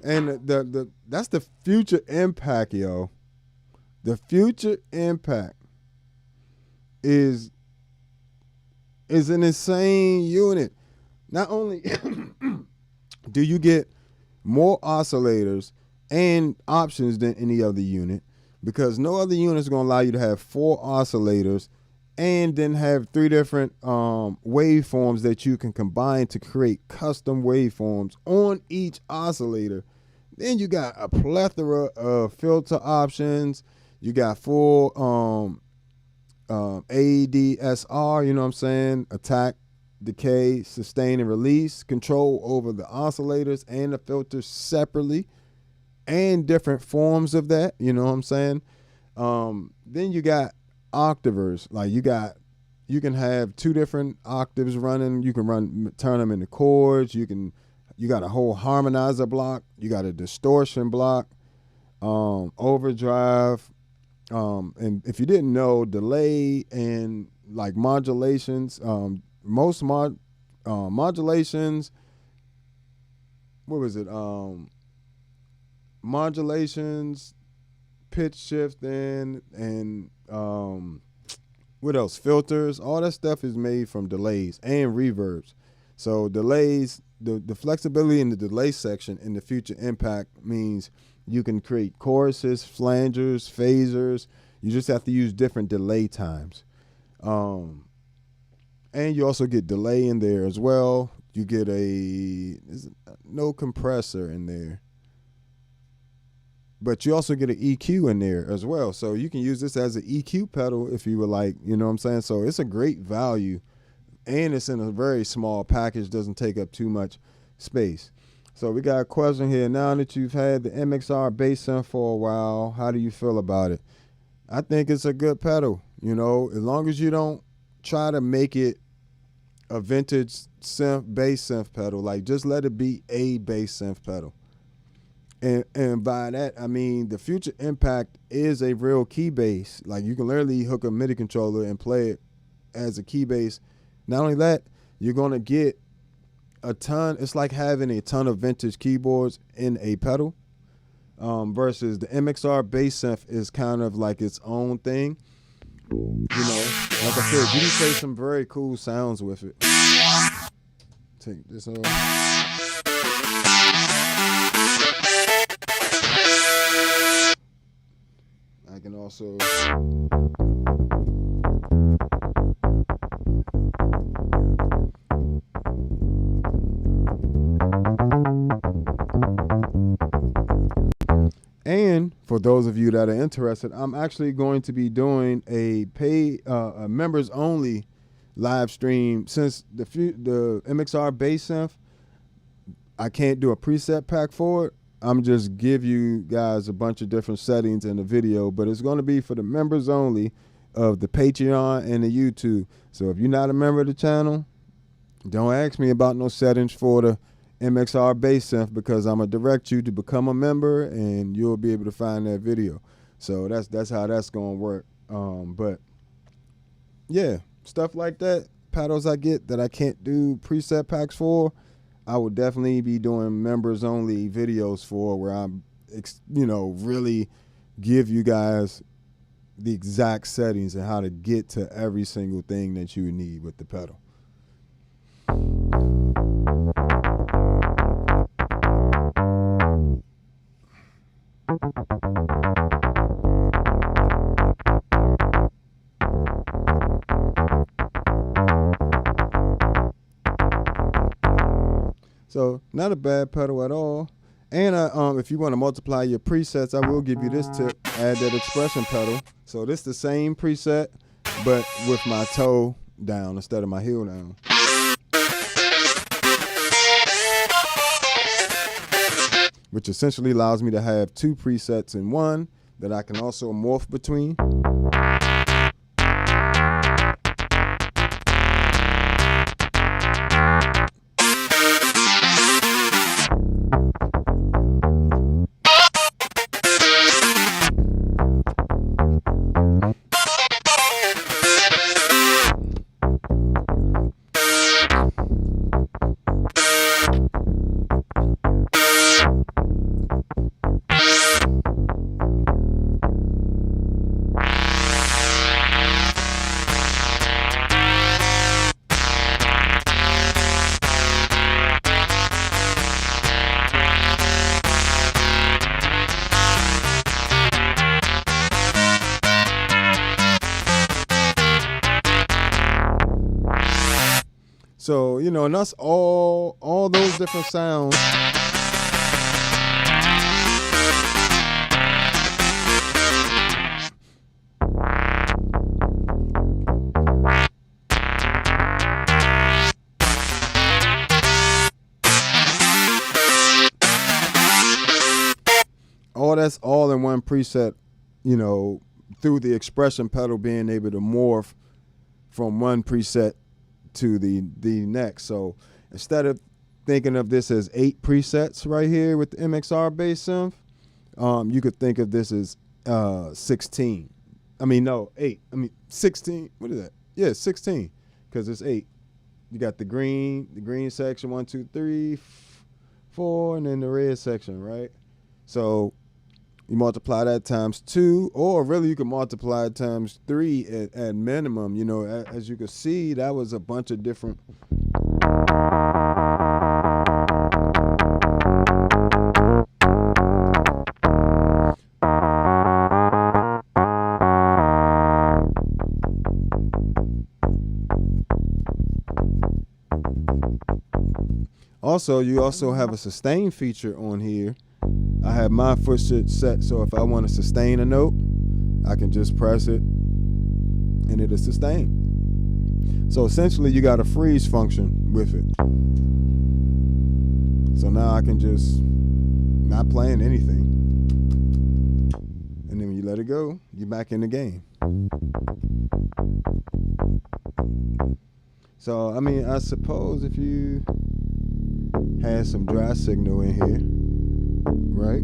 And the that's the future impact, yo. The future impact is an insane unit. Not only do you get more oscillators and options than any other unit, because no other unit is going to allow you to have 4 oscillators and then have 3 different waveforms that you can combine to create custom waveforms on each oscillator. Then you got a plethora of filter options. You got full ADSR, you know what I'm saying? Attack, decay, sustain, and release. Control over the oscillators and the filters separately, and different forms of that, you know what I'm saying? Then you got octavers. Like you can have 2 different octaves running. You can turn them into chords. You got a whole harmonizer block. You got a distortion block, overdrive. And if you didn't know, delay and like modulations, most modulations, what was it? Modulations, pitch shifting, and what else? Filters. All that stuff is made from delays and reverbs. So delays, the flexibility in the delay section in the future impact means you can create choruses, flangers, phasers. You just have to use different delay times. And you also get delay in there as well. You get no compressor in there. But you also get an EQ in there as well. So you can use this as an EQ pedal if you would like, you know what I'm saying? So it's a great value. And it's in a very small package, doesn't take up too much space. So we got a question here. Now that you've had the MXR bass synth for a while, how do you feel about it? I think it's a good pedal, you know, as long as you don't try to make it a vintage synth bass synth pedal. Like, just let it be a bass synth pedal. And by that, I mean the future impact is a real key bass. Like, you can literally hook a MIDI controller and play it as a key bass. Not only that, you're going to get a ton. It's like having a ton of vintage keyboards in a pedal, versus the MXR bass synth is kind of like its own thing. You know, like I said, you can play some very cool sounds with it. Take this off. I can also and for those of you that are interested, I'm actually going to be doing a members only live stream. Since the MXR bass synth, I can't do a preset pack for it. I'm just give you guys a bunch of different settings in the video, but it's going to be for the members only of the Patreon and the YouTube. So if you're not a member of the channel, don't ask me about no settings for the MXR bass synth, because I'm gonna direct you to become a member and you'll be able to find that video. So that's how that's gonna work. But yeah, stuff like that, pedals I get that I can't do preset packs for, I would definitely be doing members only videos for, where I'm, you know, really give you guys the exact settings and how to get to every single thing that you need with the pedal. So not a bad pedal at all. And if you want to multiply your presets, I will give you this tip. Add that expression pedal. So this the same preset, but with my toe down instead of my heel down. Which essentially allows me to have 2 presets in one that I can also morph between. So, you know, and that's all those different sounds. That's all in one preset, you know, through the expression pedal being able to morph from one preset to the next. So instead of thinking of this as 8 presets right here with the MXR bass synth, you could think of this as 16. I mean, no, 8. I mean, 16. What is that? Yeah, 16, because it's 8. You got the green section, 1, 2, 3, 4, and then the red section, right? So you multiply that times 2, or really you can multiply it times 3 at minimum. You know, as you can see, that was a bunch of different. Also, you also have a sustain feature on here. I have my foot set, so if I want to sustain a note, I can just press it and it'll sustain. So essentially you got a freeze function with it. So now I can just not playing anything. And then when you let it go, you're back in the game. So, I mean, I suppose if you had some dry signal in here, right?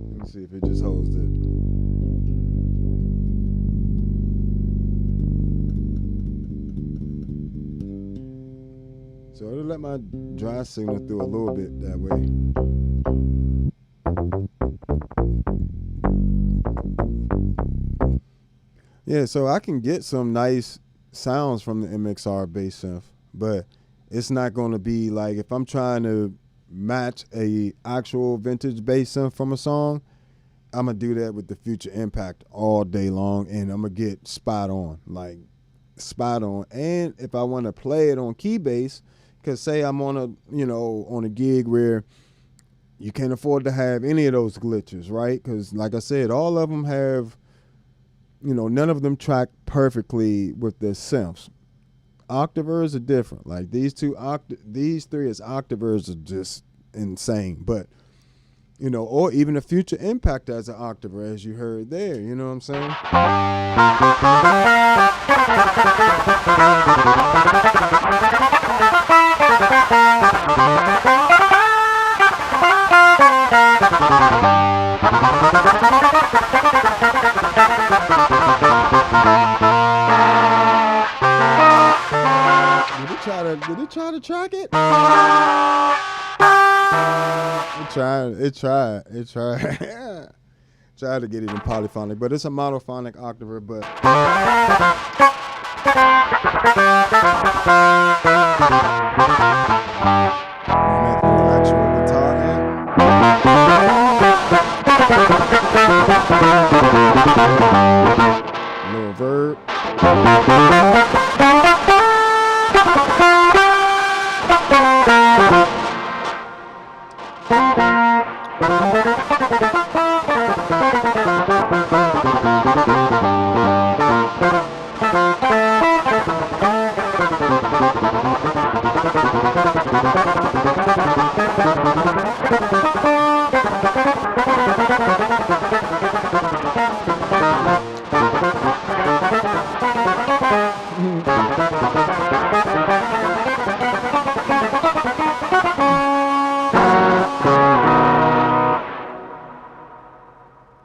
Let me see if it just holds it. So it'll let my dry signal through a little bit that way. Yeah, so I can get some nice sounds from the MXR bass synth, but it's not going to be like if I'm trying to match a actual vintage bass synth from a song, I'm going to do that with the Future Impact all day long, and I'm going to get spot on, like spot on. And if I want to play it on Keybase, because say I'm on a, you know, on a gig where you can't afford to have any of those glitches, right? Because like I said, all of them have, you know, none of them track perfectly with the synths. Octavers are different. Like these three as octavers are just insane. But, you know, or even a Future Impact as an octaver, as you heard there. You know what I'm saying? Did it try to track it? It tried. Tried to get it in polyphonic, but it's a monophonic octaver, but actual guitar amp.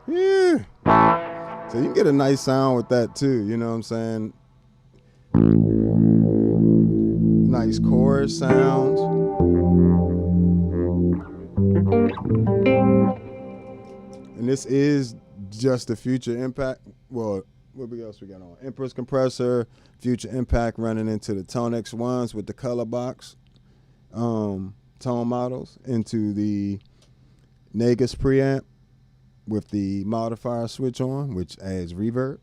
Yeah. So you can get a nice sound with that too, you know what I'm saying? Nice chorus sounds. And this is just the Future Impact. Well, what else we got on? Empress Compressor, Future Impact running into the ToneX ones with the color box tone models, into the Negus preamp with the modifier switch on, which adds reverb.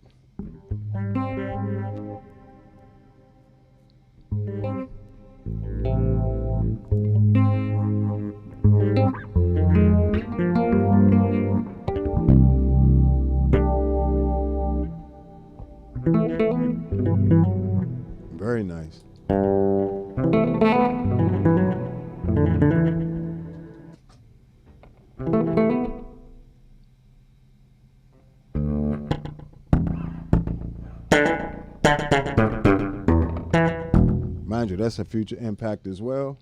Very nice. Mind you, that's a Future Impact as well.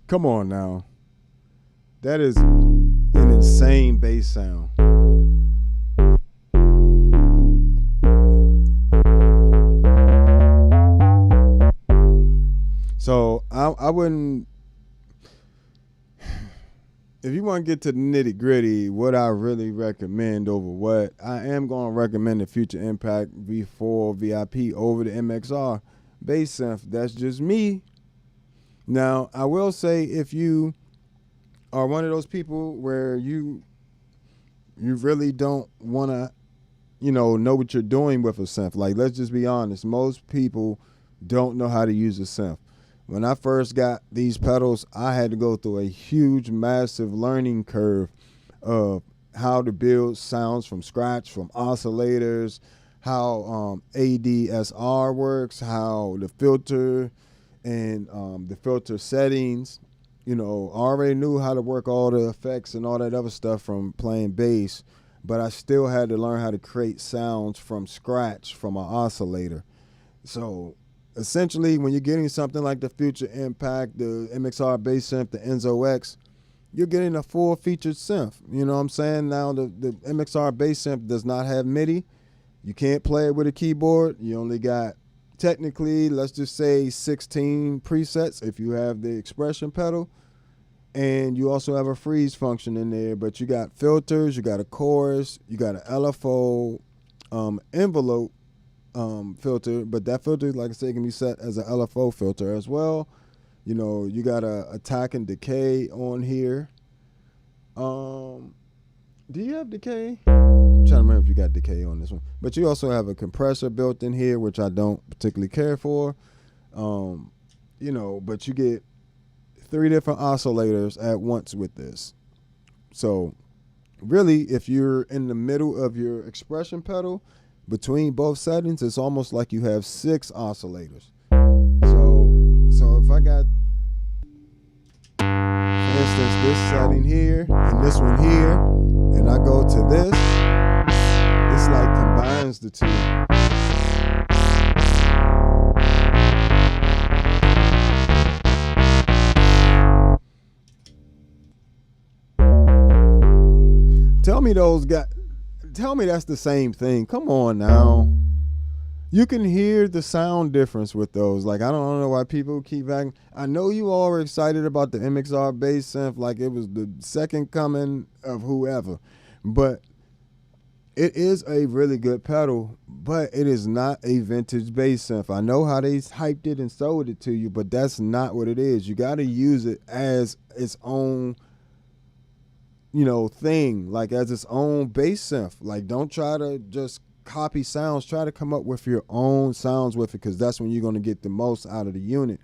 Come on now. That is an insane bass sound. So I wouldn't, if you want to get to the nitty gritty, what I really recommend over what, I am going to recommend the Future Impact V4 VIP over the MXR bass synth. That's just me. Now, I will say, if you are one of those people where you really don't want to, know what you're doing with a synth. Like, let's just be honest. Most people don't know how to use a synth. When I first got these pedals, I had to go through a huge, massive learning curve of how to build sounds from scratch, from oscillators, how ADSR works, how the filter and the filter settings. I already knew how to work all the effects and all that other stuff from playing bass, but I still had to learn how to create sounds from scratch from an oscillator. So essentially, when you're getting something like the Future Impact, the MXR bass synth, the Enzo X, you're getting a full featured synth. You know what I'm saying? Now, the MXR bass synth does not have MIDI. You can't play it with a keyboard. You only got, technically, let's just say 16 presets if you have the expression pedal. And you also have a freeze function in there, but you got filters, you got a chorus, you got an LFO envelope filter, but that filter, like I said, can be set as an LFO filter as well. You know, you got a attack and decay on here. Do you have decay? I'm trying to remember if you got decay on this one. But you also have a compressor built in here, which I don't particularly care for. You know, but you get 3 different oscillators at once with this. So really, if you're in the middle of your expression pedal, between both settings, it's almost like you have 6 oscillators. So if I got, for instance, this setting here and this one here, and I go to this, it's like combines the two. Tell me that's the same thing. Come on now. You can hear the sound difference with those. Like, I don't know why people keep acting. I know you all were excited about the MXR bass synth like it was the second coming of whoever. But it is a really good pedal, but it is not a vintage bass synth. I know how they hyped it and sold it to you, but that's not what it is. You got to use it as its own, you know, thing, like as its own bass synth. Like, don't try to just copy sounds. Try to come up with your own sounds with it, because that's when you're going to get the most out of the unit.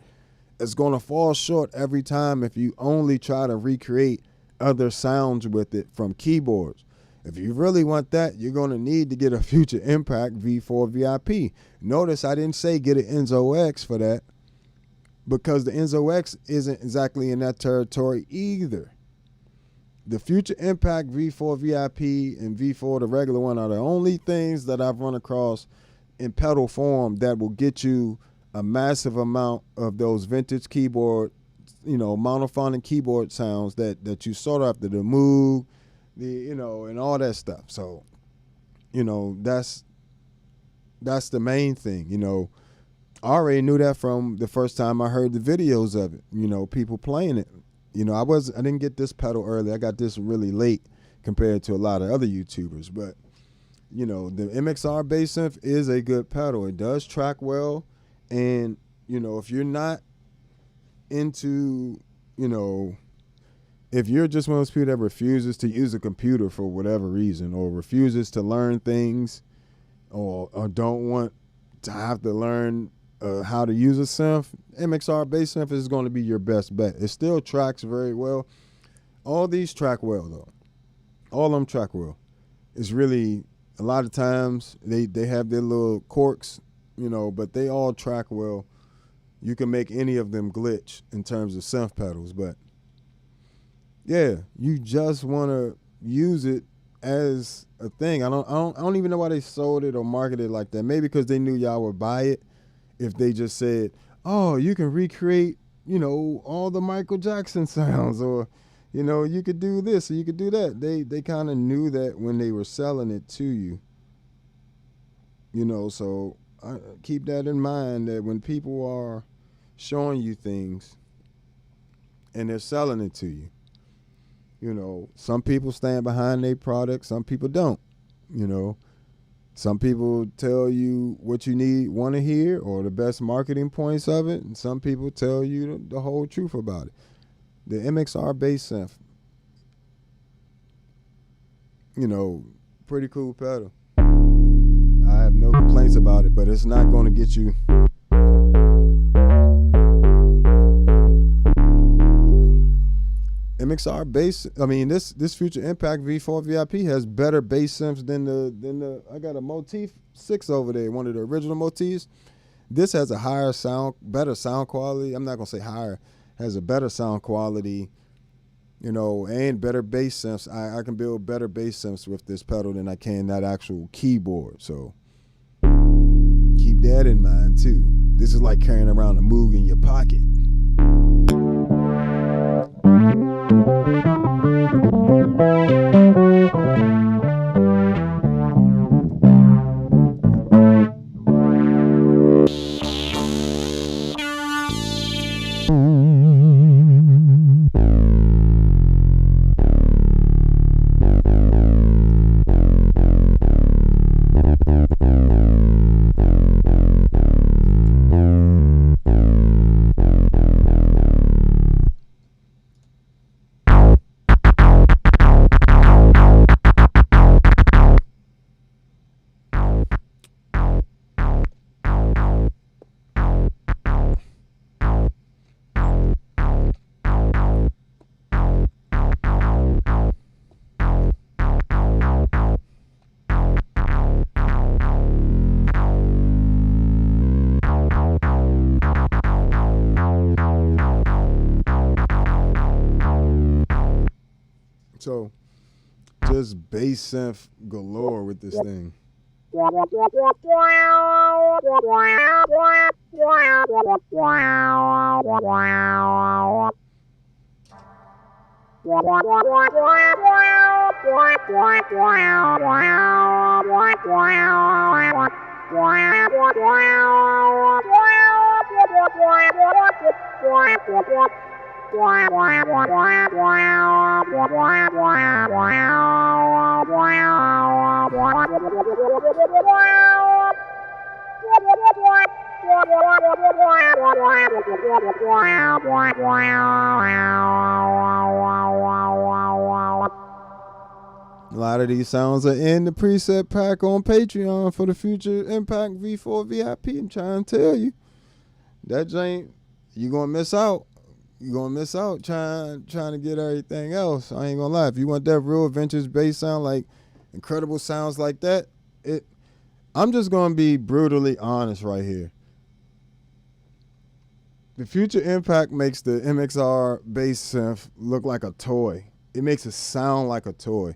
It's going to fall short every time if you only try to recreate other sounds with it from keyboards. If you really want that, you're going to need to get a Future Impact V4 VIP. Notice I didn't say get an Enzo X for that, because the Enzo X isn't exactly in that territory either. The Future Impact V4 VIP and V4, the regular one, are the only things that I've run across in pedal form that will get you a massive amount of those vintage keyboard, you know, monophonic keyboard sounds that you sought after, the Moog, you know, and all that stuff. So, you know, that's the main thing. You know, I already knew that from the first time I heard the videos of it, you know, people playing it. You know, I didn't get this pedal early. I got this really late compared to a lot of other YouTubers. But, you know, the MXR bass synth is a good pedal. It does track well. And, you know, if you're not into, you know, if you're just one of those people that refuses to use a computer for whatever reason, or refuses to learn things, or don't want to have to learn how to use a synth, MXR bass synth is going to be your best bet. It still tracks very well. All these track well, though. All of them track well. It's really, a lot of times, they have their little quirks, you know, but they all track well. You can make any of them glitch in terms of synth pedals, but yeah, you just want to use it as a thing. I don't even know why they sold it or marketed it like that. Maybe because they knew y'all would buy it. If they just said, oh, you can recreate, you know, all the Michael Jackson sounds, or, you know, you could do this or you could do that. They kind of knew that when they were selling it to you, you know. So keep that in mind, that when people are showing you things and they're selling it to you, you know, some people stand behind their product, some people don't, you know. Some people tell you what you want to hear, or the best marketing points of it, and some people tell you the whole truth about it. The MXR bass synth, you know, pretty cool pedal. I have no complaints about it, but it's not going to get you MXR bass. I mean, this Future Impact V4 VIP has better bass synths than the I got a Motif 6 over there, one of the original Motifs. This has a higher sound, better sound quality. I'm not gonna say higher, has a better sound quality, you know, and better bass synths. I can build better bass synths with this pedal than I can that actual keyboard. So keep that in mind too. This is like carrying around a Moog in your pocket. So just bass synth galore with this thing. A lot of these sounds are in the preset pack on Patreon for the Future Impact V4 VIP. I'm trying to tell you, that joint, you're going to miss out. You're going to miss out trying to get everything else. I ain't going to lie. If you want that real vintage bass sound, like incredible sounds like that, I'm just going to be brutally honest right here. The Future Impact makes the MXR bass synth look like a toy. It makes it sound like a toy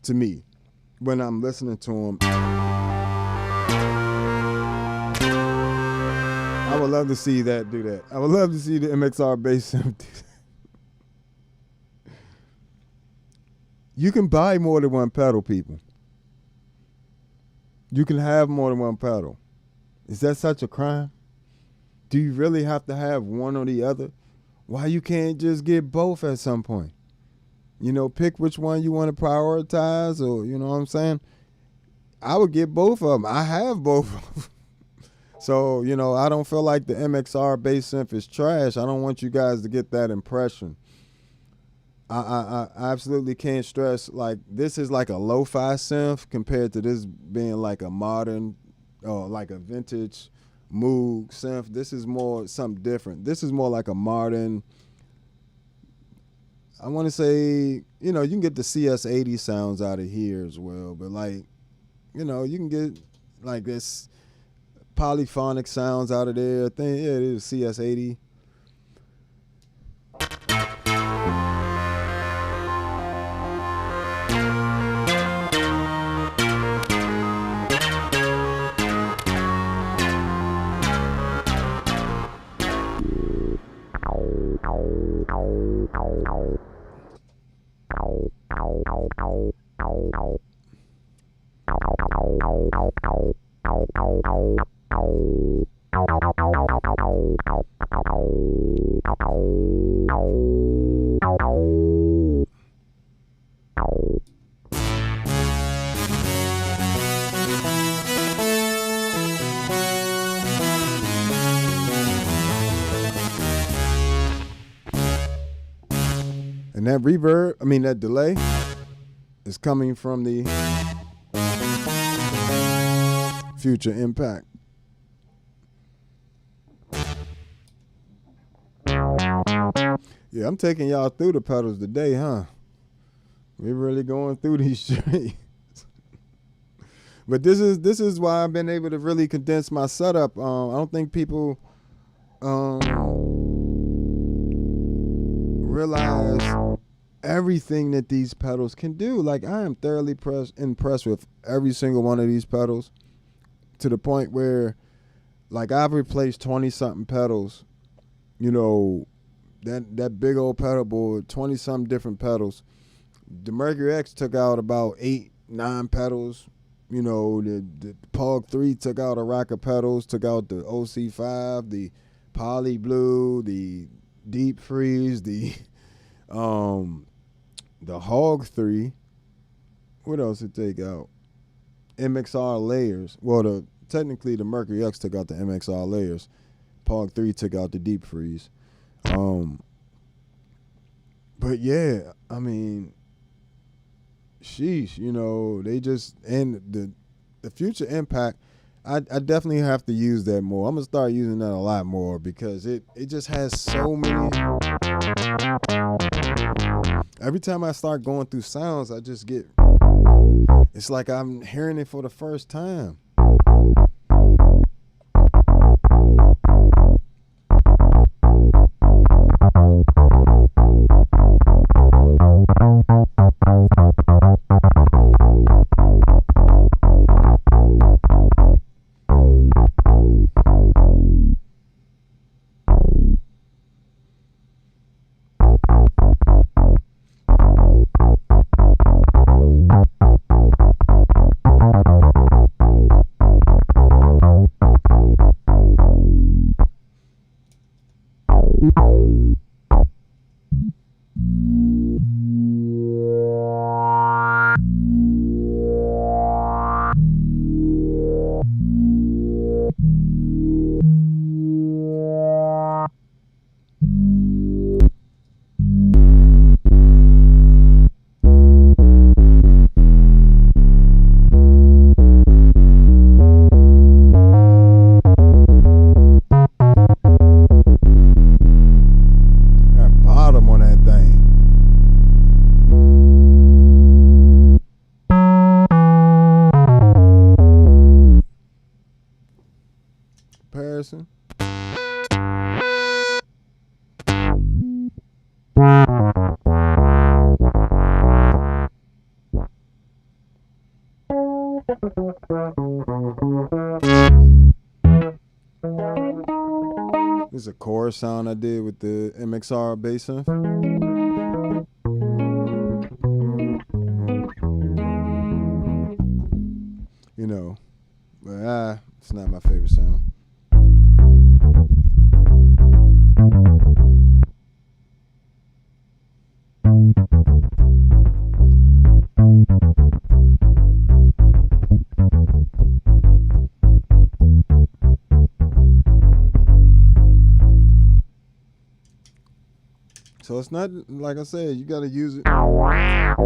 to me when I'm listening to them. I would love to see that do that. I would love to see the MXR bass synth do that. You can buy more than one pedal, people. You can have more than one pedal. Is that such a crime? Do you really have to have one or the other? Why you can't just get both at some point? You know, pick which one you want to prioritize, or, you know what I'm saying? I would get both of them. I have both of them. So, you know, I don't feel like the MXR bass synth is trash. I don't want you guys to get that impression. I absolutely can't stress, like, this is like a lo-fi synth compared to this being like a modern, like a vintage Moog synth. This is more something different. This is more like a modern, I want to say, you know, you can get the CS80 sounds out of here as well, but like, you know, you can get like this polyphonic sounds out of there. I think, yeah, it is CS80. And that reverb, I mean that delay, is coming from the Future Impact. Yeah, I'm taking y'all through the pedals today, huh? We're really going through these strings. But this is why I've been able to really condense my setup. I don't think people realize everything that these pedals can do. Like, I am thoroughly impressed with every single one of these pedals, to the point where, like, I've replaced 20-something pedals. You know, that big old pedal board, 20-something different pedals. The Mercury X took out about 8-9 pedals. You know, the Pog 3 took out a rack of pedals, took out the OC5, the Poly Blue, the Deep Freeze, the Hog 3. What else did it take out? MXR layers. Well, technically the Mercury X took out the MXR layers. Pog 3 took out the Deep Freeze. But yeah, I mean, sheesh, you know, they just, and the Future Impact, I definitely have to use that more. I'm gonna start using that a lot more, because it just has so many. Every time I start going through sounds, I just get, it's like I'm hearing it for the first time. This is a chorus sound I did with the MXR bass synth. You know, but it's not my favorite sound. So it's not, like I said, you got to use it. Yeah,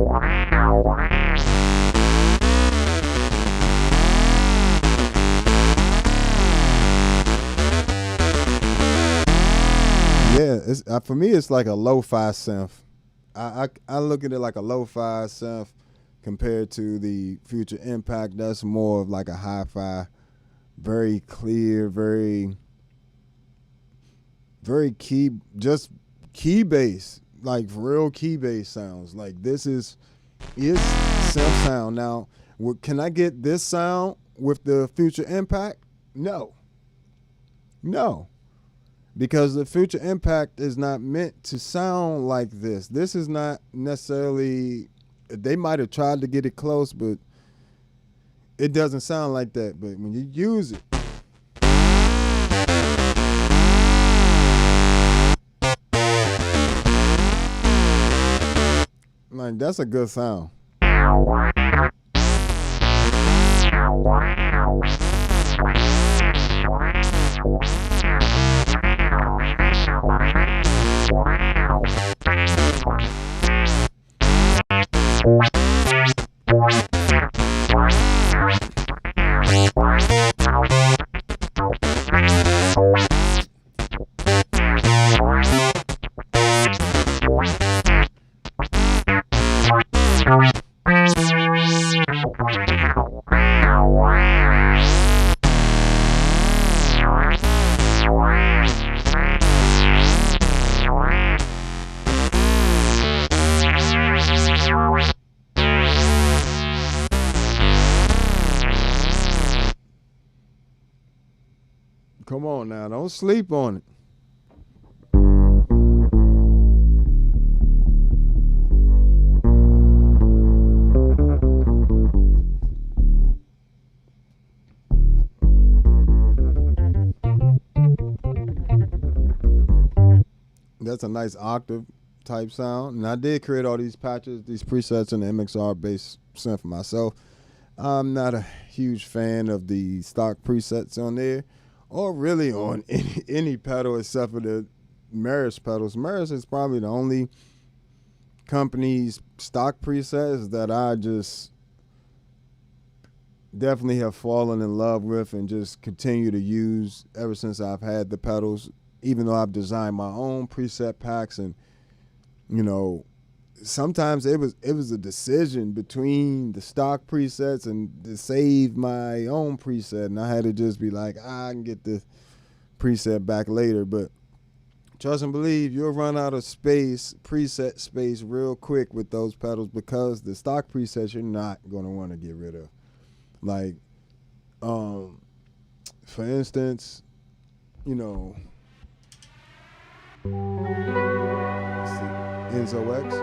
it's, for me, it's like a lo-fi synth. I look at it like a lo-fi synth compared to the Future Impact. That's more of like a hi-fi, very clear, very key, just key bass, like real key bass sounds. Like this is synth sound. Now, can I get this sound with the Future Impact? No. Because the Future Impact is not meant to sound like this. This is not necessarily, they might have tried to get it close, but it doesn't sound like that. But when you use it, like that's a good sound. Come on now, don't sleep on it. That's a nice octave type sound. And I did create all these patches, these presets in the MXR bass synth myself. I'm not a huge fan of the stock presets on there, or really on any pedal except for the Meris pedals. Meris is probably the only company's stock presets that I just definitely have fallen in love with and just continue to use ever since I've had the pedals, even though I've designed my own preset packs. And, you know, sometimes it was a decision between the stock presets and to save my own preset, and I had to just be like, I can get the preset back later. But trust and believe, you'll run out of preset space real quick with those pedals, because the stock presets you're not going to want to get rid of. Like, for instance, you know, Enzo X.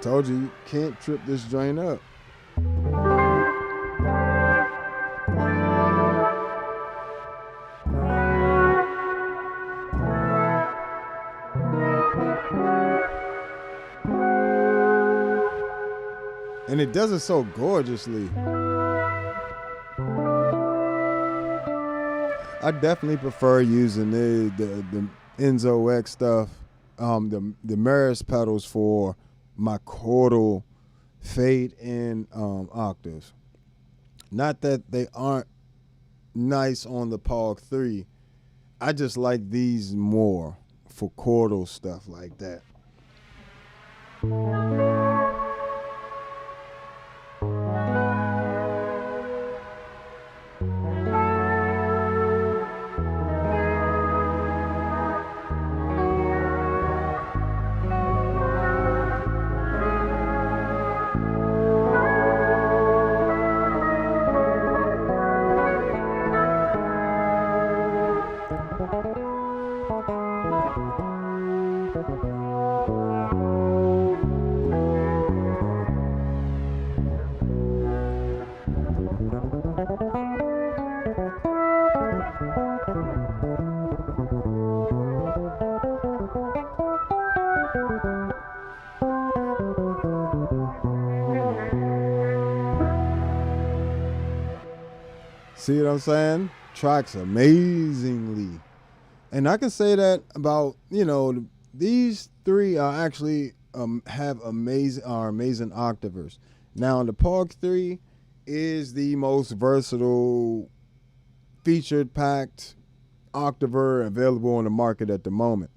Told you can't trip this joint up. And it does it so gorgeously. I definitely prefer using the Enzo X stuff, the Meris pedals for my chordal fade in octaves. Not that they aren't nice on the Pog 3. I just like these more for chordal stuff like that. See what I'm saying? Tracks amazingly. And I can say that about, these three are actually have amazing octavers. Now the Pog 3 is the most versatile featured packed octaver available on the market at the moment.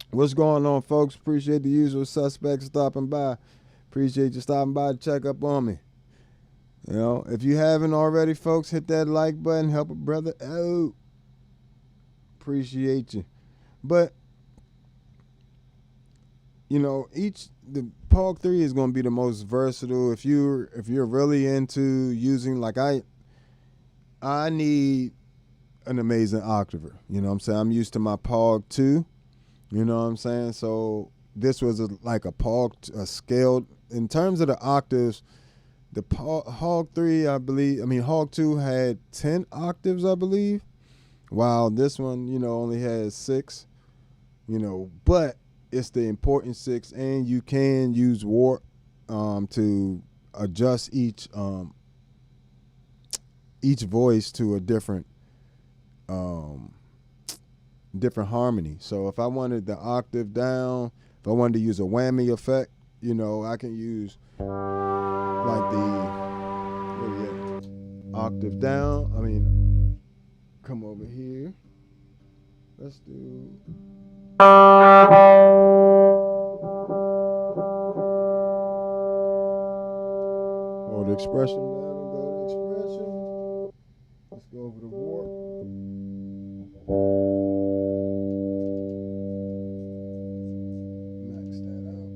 What's going on, folks? Appreciate the usual suspects stopping by. Appreciate you stopping by to check up on me. If you haven't already, folks, hit that like button. Help a brother out. Appreciate you. But, the Pog 3 is going to be the most versatile. If you're really into using, like I need an amazing octaver. You know what I'm saying? I'm used to my Pog 2. You know what I'm saying? So this was like a scaled. In terms of the octaves, the Hog 3, Hog 2 had 10 octaves, I believe, while this one, only has 6, but it's the important 6, and you can use warp to adjust each voice to a different harmony. So if I wanted the octave down, if I wanted to use a whammy effect, I can use like the octave down. Come over here. Let's do. Or the expression down and go to expression. Let's go over the warp. Max that out.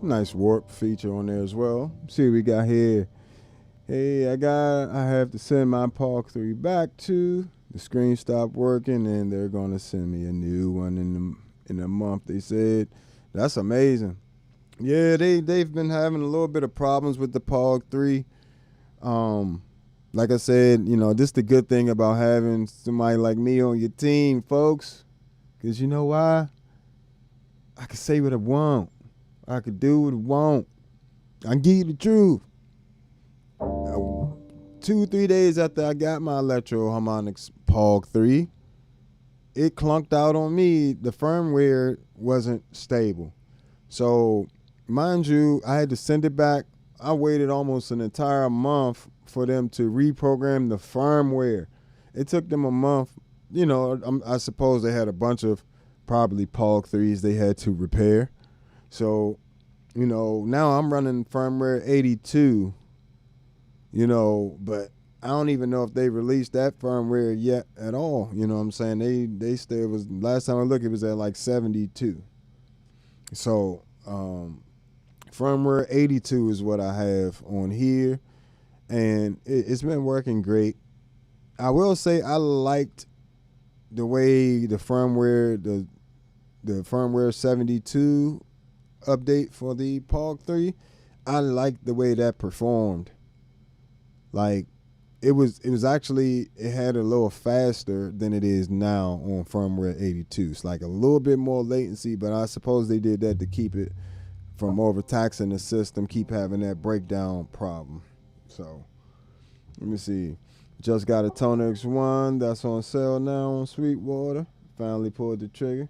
Nice warp feature on there as well. See what we got here. Hey, I have to send my Park 3 back to. The screen stopped working and they're gonna send me a new one in a month. They said. That's amazing. Yeah, they've been having a little bit of problems with the Park 3. Like I said, this is the good thing about having somebody like me on your team, folks. Cause you know why? I can say what I want. I could do what I want. I can give you the truth. 2-3 days after I got my Electro Harmonics Pog 3, it clunked out on me. The firmware wasn't stable. So, mind you, I had to send it back. I waited almost an entire month for them to reprogram the firmware. It took them a month. I suppose they had a bunch of probably Pog 3s they had to repair. So, now I'm running firmware 82, but I don't even know if they released that firmware yet at all. You know what I'm saying? They still was, last time I looked, it was at like 72. So, firmware 82 is what I have on here, and it's been working great. I will say I liked the way the firmware, the firmware 72 update for the Pog 3, I liked the way that performed. Like it was actually, it had a little faster than it is now on firmware 82. It's like a little bit more latency, but I suppose they did that to keep it from overtaxing the system, keep having that breakdown problem. So let me see. Just got a ToneX 1 that's on sale now on Sweetwater. Finally pulled the trigger.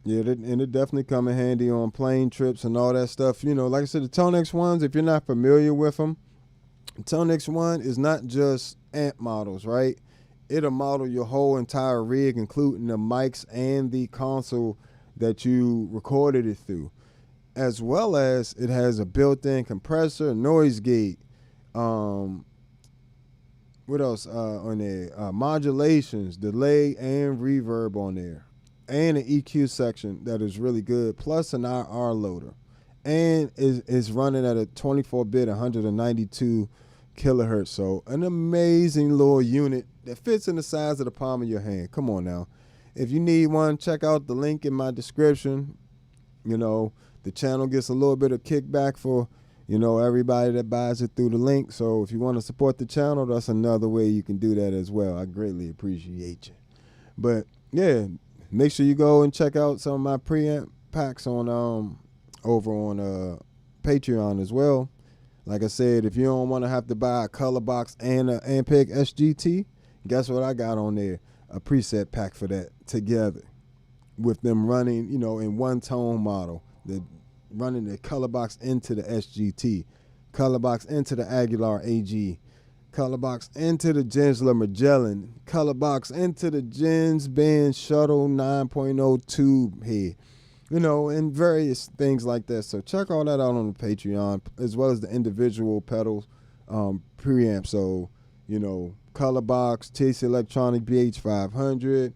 Yeah, and it definitely come in handy on plane trips and all that stuff. Like I said, the ToneX 1s, if you're not familiar with them, ToneX 1 is not just amp models, right? It'll model your whole entire rig, including the mics and the console that you recorded it through. As well as it has a built-in compressor, noise gate, what else on there? Modulations, delay, and reverb on there. And an EQ section that is really good, plus an IR loader. And is running at a 24-bit, 192 kilohertz. So an amazing little unit that fits in the size of the palm of your hand. Come on now. If you need one, check out the link in my description. The channel gets a little bit of kickback for, everybody that buys it through the link. So if you want to support the channel, that's another way you can do that as well. I greatly appreciate you. But yeah, make sure you go and check out some of my preamp packs on over on Patreon as well. Like I said, if you don't want to have to buy a color box and an Ampeg SGT, guess what I got on there? A preset pack for that together with them running, in one tone model. Running the color box into the SGT, color box into the Aguilar AG, color box into the Gensler Magellan, color box into the Gens Band Shuttle 9.0 tube head, and various things like that. So check all that out on the Patreon, as well as the individual pedals preamp. So, color box, TC Electronic BH500,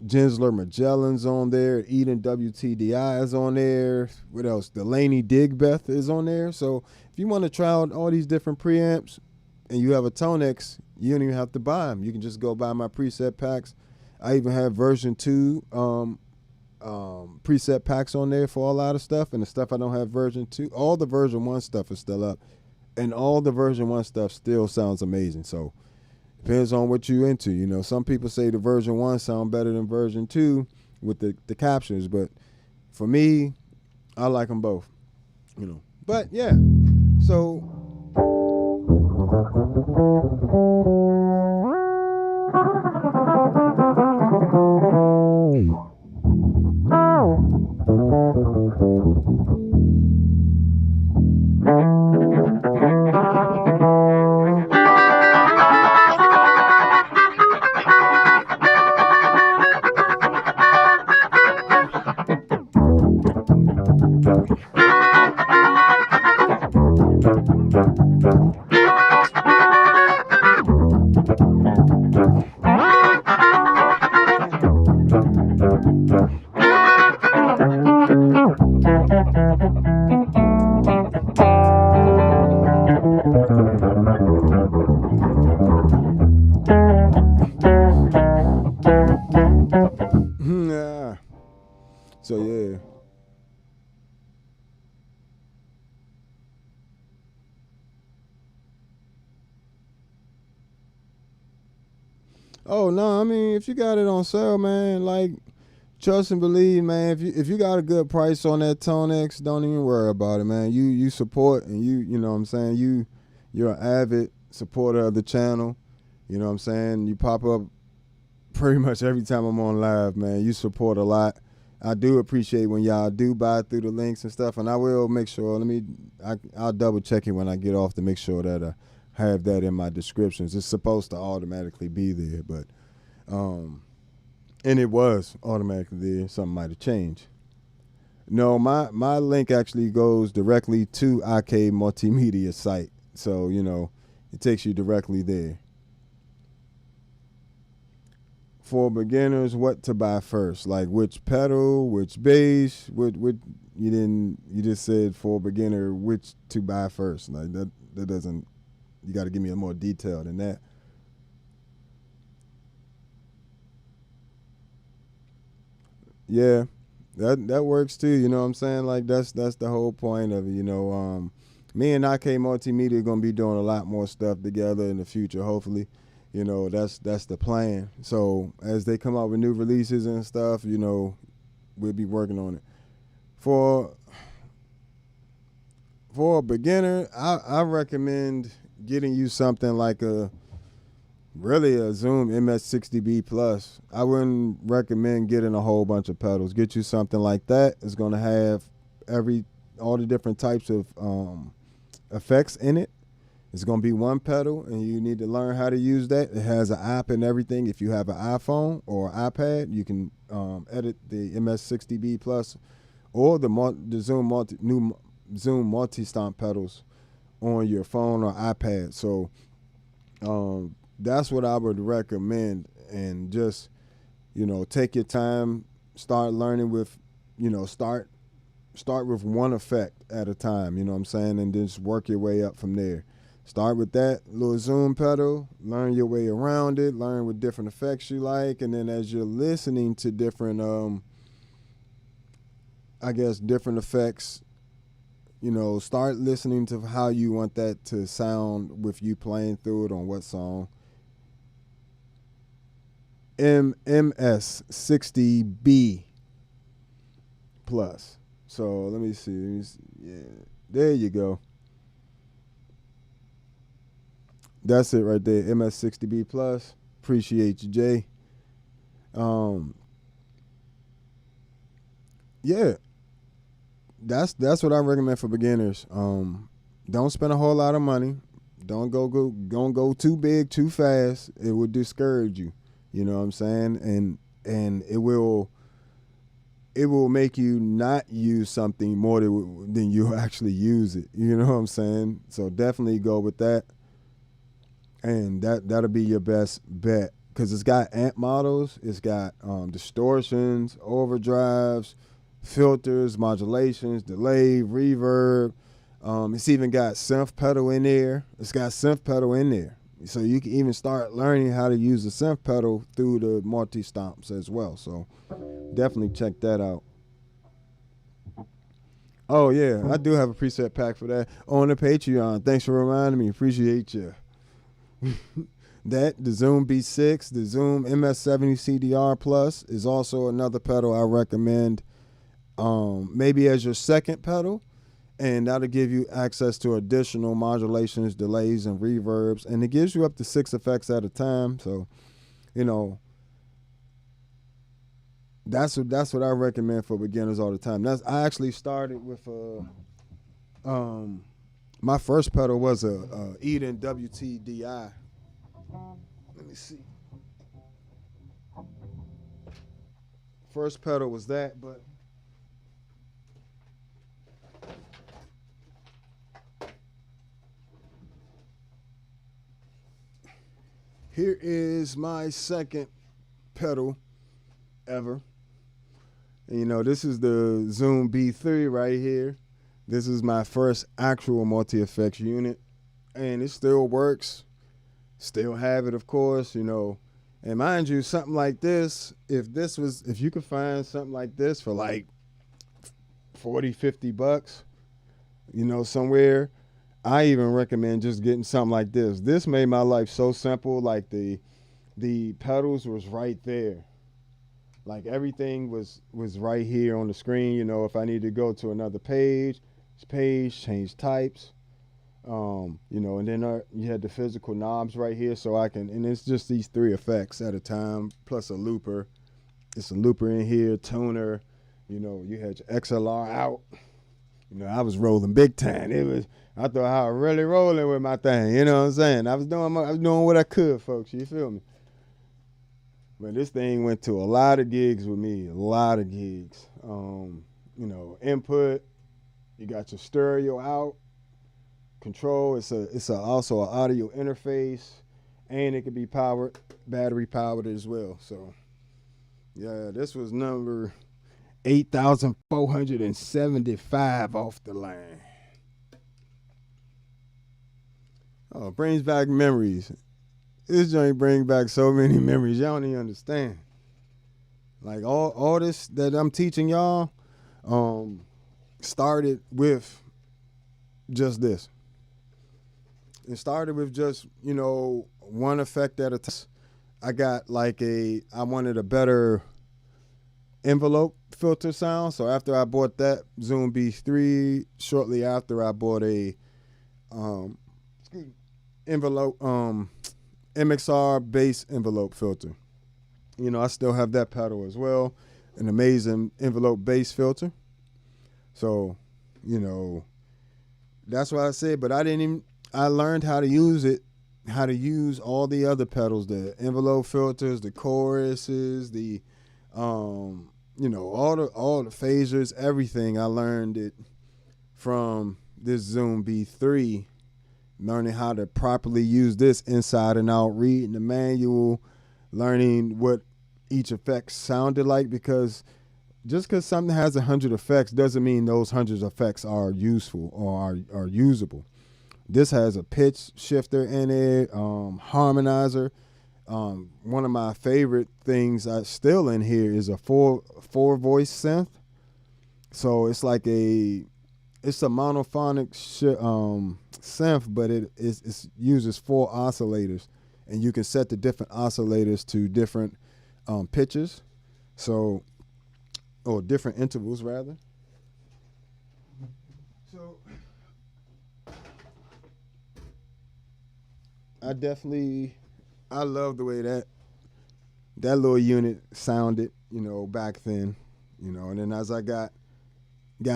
Gensler Magellan's on there, Eden WTDI is on there. What else? Delaney Digbeth is on there. So if you want to try out all these different preamps and you have a ToneX, you don't even have to buy them. You can just go buy my preset packs. I even have version 2 preset packs on there for a lot of stuff, and the stuff I don't have version 2, all the version 1 stuff is still up, and all the version 1 stuff still sounds amazing. So depends on what you into. Some people say the version 1 sound better than version 2 with the captions, but for me, I like them both. But yeah, so Oh no, I mean if you got it on sale, man, like trust and believe, man. If you got a good price on that ToneX, don't even worry about it, man. You support and you know what I'm saying, you're an avid supporter of the channel. You know what I'm saying? You pop up pretty much every time I'm on live, man. You support a lot. I do appreciate when y'all do buy through the links and stuff, and I will make sure. I'll double check it when I get off to make sure that I have that in my descriptions. It's supposed to automatically be there, but and it was automatically there. Something might have changed. No, my link actually goes directly to IK Multimedia site, so it takes you directly there. For beginners, what to buy first? Like which pedal, which bass, what you just said for beginner which to buy first. Like that doesn't, you got to give me a more detail than that. Yeah, that works too. You know what I'm saying? Like that's the whole point of it. Me and IK Multimedia are gonna be doing a lot more stuff together in the future. Hopefully, that's the plan. So as they come out with new releases and stuff, we'll be working on it. For a beginner, I recommend getting you something like really a Zoom MS-60B plus. I wouldn't recommend getting a whole bunch of pedals. Get you something like that. It's going to have all the different types of effects in it. It's going to be one pedal, and you need to learn how to use that. It has an app and everything. If you have an iPhone or iPad, you can edit the MS-60B plus or the new Zoom multi-stomp pedals on your phone or iPad. So that's what I would recommend, and just take your time, start learning with start with one effect at a time, you know what I'm saying, and just work your way up from there. Start with that little Zoom pedal, learn your way around it, learn what different effects you like, and then as you're listening to different different effects, start listening to how you want that to sound with you playing through it on what song. MS-60B plus. So let me see. Yeah, there you go. That's it right there. MS-60B plus. Appreciate you, Jay. Yeah, that's what I recommend for beginners. Don't spend a whole lot of money. Don't go too big too fast. It will discourage you. You know what I'm saying? And it will make you not use something more than you actually use it. You know what I'm saying? So definitely go with that, and that'll be your best bet, because it's got amp models, it's got distortions, overdrives, filters, modulations, delay, reverb. It's even got synth pedal in there. So you can even start learning how to use the synth pedal through the multi-stomps as well. So definitely check that out. Oh yeah, I do have a preset pack for that on the Patreon. Thanks for reminding me. Appreciate you. The Zoom B6, the Zoom MS-70 CDR Plus is also another pedal I recommend, maybe as your second pedal, and that'll give you access to additional modulations, delays, and reverbs, and it gives you up to 6 effects at a time. So, that's what I recommend for beginners all the time. I actually started with my first pedal was a Eden WTDI. Let me see. First pedal was that, but here is my second pedal ever. And, this is the Zoom B3 right here. This is my first actual multi-effects unit, and it still works. Still have it, of course, And mind you, something like this, if you could find something like this for like $40-$50, somewhere, I even recommend just getting something like this. This made my life so simple. Like the the pedals was right there. Like everything was right here on the screen. You know, if I need to go to another page, change types. You know, and then you had the physical knobs right here, so I can, and it's just these 3 effects at a time, plus a looper. It's a looper in here, tuner. You know, you had your XLR out. You know, I was rolling big time. I thought I was really rolling with my thing. You know what I'm saying? I was doing what I could, folks. You feel me? But this thing went to a lot of gigs with me, a lot of gigs. You know, input. You got your stereo out. Control. It's also an audio interface, and it can be battery powered as well. So, yeah, this was number 8,475 off the line. Oh, brings back memories. This joint brings back so many memories. Y'all don't even understand. Like all this that I'm teaching y'all, started with just this. It started with just, you know, one effect at a time. I got I wanted a better envelope filter sound. So after I bought that Zoom B3, shortly after I bought a envelope MXR bass envelope filter. You know, I still have that pedal as well, an amazing envelope bass filter. So, you know, that's what I said, but I learned how to use it, how to use all the other pedals, the envelope filters, the choruses, the you know, all the phasers, everything. I learned it from this Zoom B3, learning how to properly use this inside and out, reading the manual, learning what each effect sounded like, because just because something has 100 effects doesn't mean those 100 effects are useful or are usable. This has a pitch shifter in it, harmonizer. One of my favorite things still in here is a four voice synth. So it's like it's a monophonic synth, but it uses 4 oscillators, and you can set the different oscillators to different pitches, so, or different intervals rather. So I love the way that little unit sounded, you know, back then, you know. And then as I got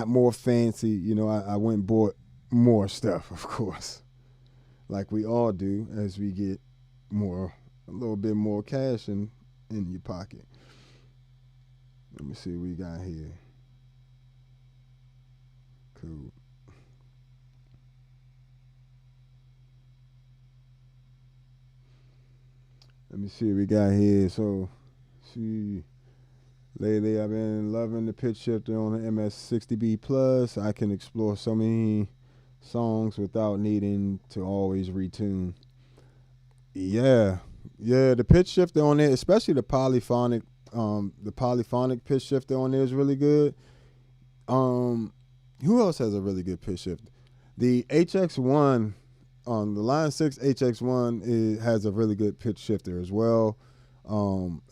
more fancy, you know, I went and bought more stuff, of course, like we all do as we get a little bit more cash in your pocket. Let me see what we got here. Cool. Let me see what we got here. So, lately I've been loving the pitch shifter on the MS-60B Plus. I can explore so many songs without needing to always retune. Yeah, the pitch shifter on there, especially the polyphonic pitch shifter on there is really good. Who else has a really good pitch shifter? The HX1. The Line 6 HX1 has a really good pitch shifter as well. And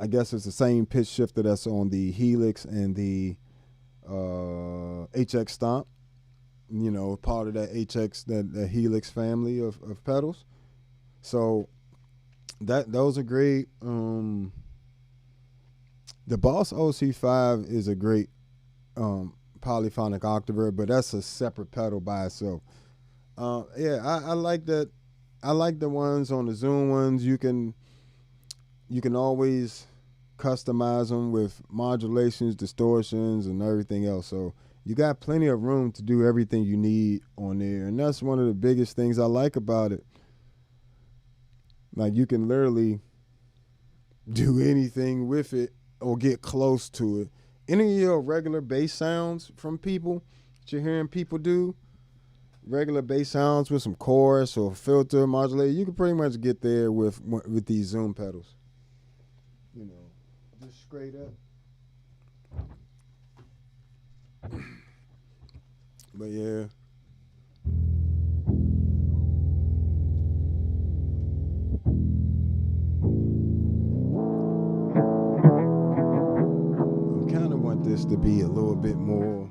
I guess it's the same pitch shifter that's on the Helix and the HX Stomp. You know, part of that HX, that Helix family of pedals. So those are great. The Boss OC5 is a great polyphonic octaver, but that's a separate pedal by itself. I like that. I like the ones on the Zoom ones. You can always customize them with modulations, distortions, and everything else. So you got plenty of room to do everything you need on there, and that's one of the biggest things I like about it. Like, you can literally do anything with it or get close to it. Any of your regular bass sounds from people that you're hearing people do, regular bass sounds with some chorus or filter modulator, you can pretty much get there with these Zoom pedals. You know, just straight up. But yeah. this to be a little bit more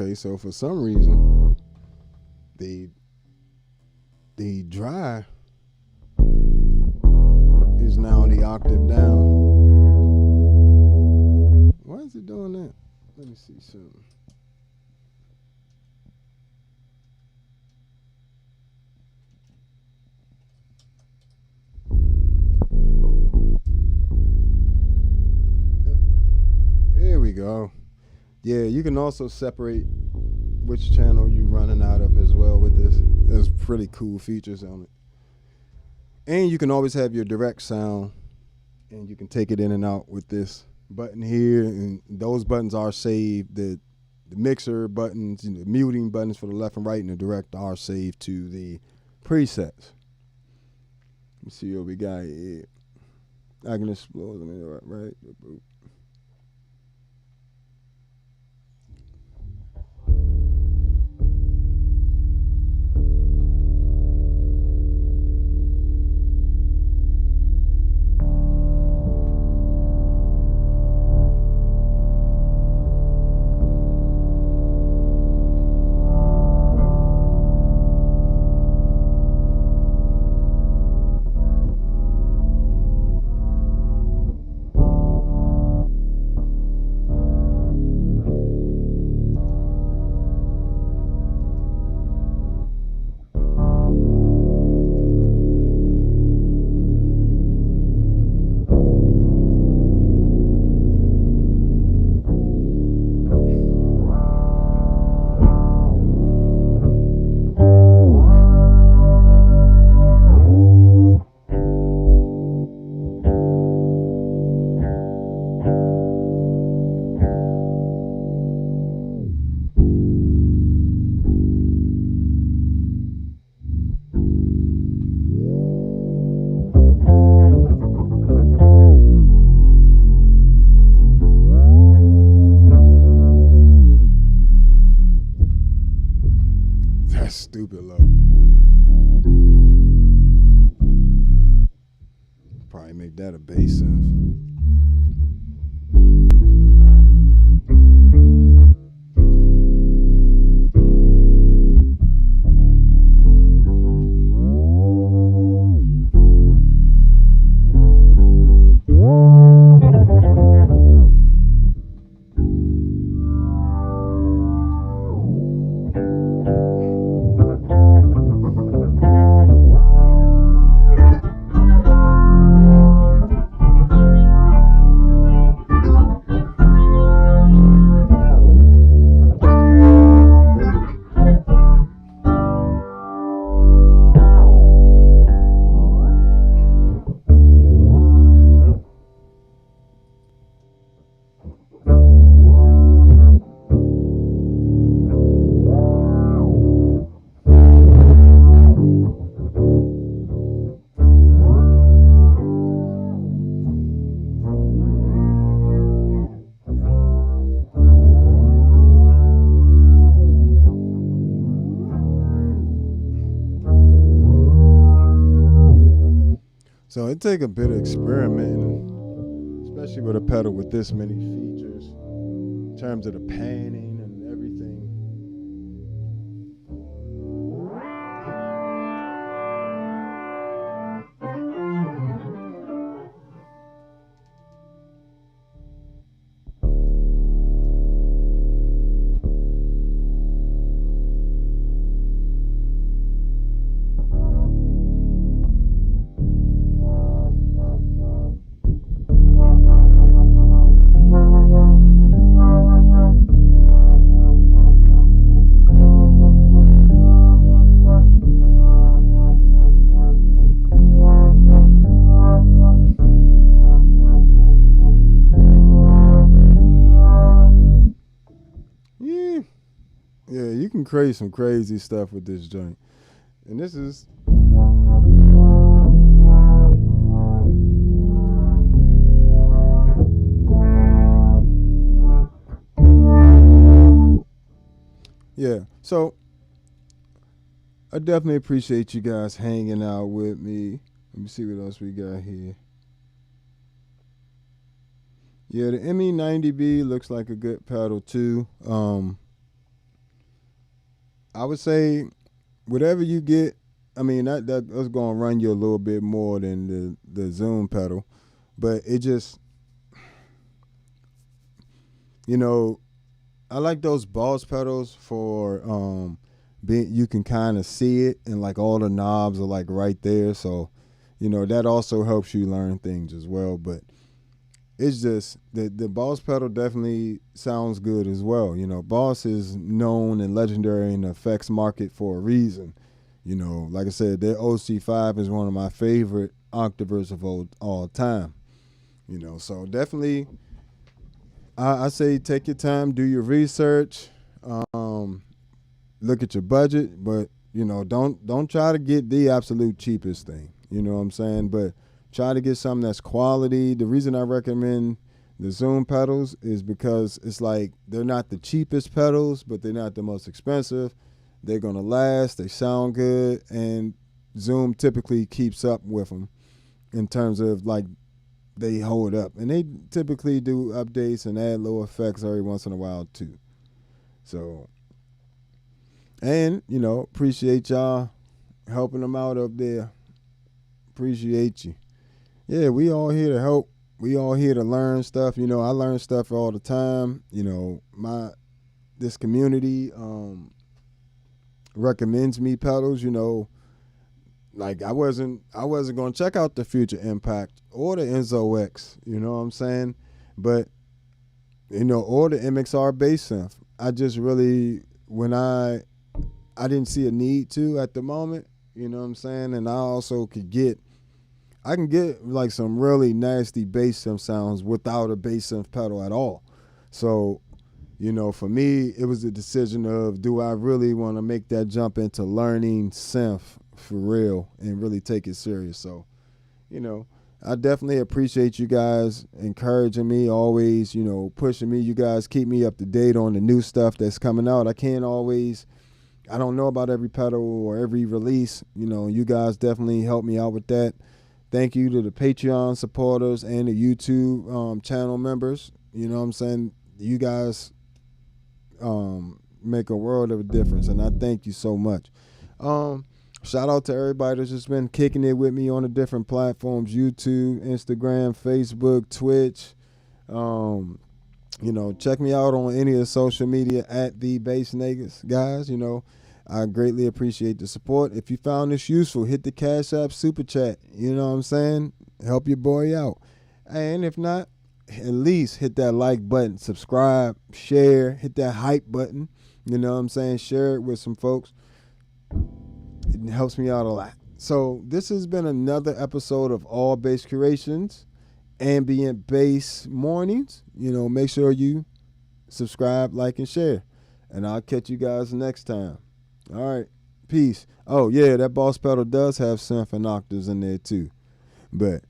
okay, so for some reason the dry is now the octave down. Why is it doing that? Let me see something. There we go. Yeah, you can also separate which channel you're running out of as well with this. There's pretty cool features on it. And you can always have your direct sound, and you can take it in and out with this button here, and those buttons are saved. The mixer buttons, the muting buttons for the left and right, and the direct are saved to the presets. Let me see what we got here. I can explore them right. Stupid low. Probably make that a bass synth. So it take a bit of experimenting, especially with a pedal with this many features, in terms of the panning and everything. can create some crazy stuff with this joint. And this is yeah. So I definitely appreciate you guys hanging out with me. Let me see what else we got here. Yeah, the ME90B looks like a good pedal too. I would say whatever you get, I mean that's gonna run you a little bit more than the Zoom pedal, but it just, you know, I like those Boss pedals for you can kind of see it, and like all the knobs are like right there, so you know that also helps you learn things as well. But it's just the Boss pedal definitely sounds good as well. You know, Boss is known and legendary in the effects market for a reason. You know, like I said, their OC5 is one of my favorite octavers of all time. You know, so definitely I say take your time, do your research, look at your budget, but you know, don't try to get the absolute cheapest thing. You know what I'm saying? But try to get something that's quality. The reason I recommend the Zoom pedals is because it's like they're not the cheapest pedals, but they're not the most expensive. They're going to last. They sound good. And Zoom typically keeps up with them in terms of like they hold up. And they typically do updates and add little effects every once in a while too. So, and, you know, appreciate y'all helping them out up there. Appreciate you. Yeah, we all here to help. We all here to learn stuff. You know, I learn stuff all the time. You know, this community recommends me pedals. You know, like I wasn't gonna check out the Future Impact or the Enzo X. You know what I'm saying? But you know, or the MXR bass synth. I just really I didn't see a need to at the moment. You know what I'm saying? And I also I can get like some really nasty bass synth sounds without a bass synth pedal at all. So, you know, for me, it was a decision of, do I really want to make that jump into learning synth for real and really take it serious? So, you know, I definitely appreciate you guys encouraging me, always, you know, pushing me. You guys keep me up to date on the new stuff that's coming out. I don't know about every pedal or every release. You know, you guys definitely help me out with that. Thank you to the Patreon supporters and the YouTube channel members. You know what I'm saying? You guys make a world of a difference, and I thank you so much. Shout out to everybody that's just been kicking it with me on the different platforms: YouTube, Instagram, Facebook, Twitch. You know, check me out on any of the social media at the Bass Negus, guys. You know, I greatly appreciate the support. If you found this useful, hit the Cash App Super Chat. You know what I'm saying? Help your boy out. And if not, at least hit that like button, subscribe, share, hit that hype button. You know what I'm saying? Share it with some folks. It helps me out a lot. So this has been another episode of All Bass Curations, Ambient Bass Mornings. You know, make sure you subscribe, like, and share. And I'll catch you guys next time. All right. Peace. Oh, yeah, that Boss pedal does have synth and octaves in there too. But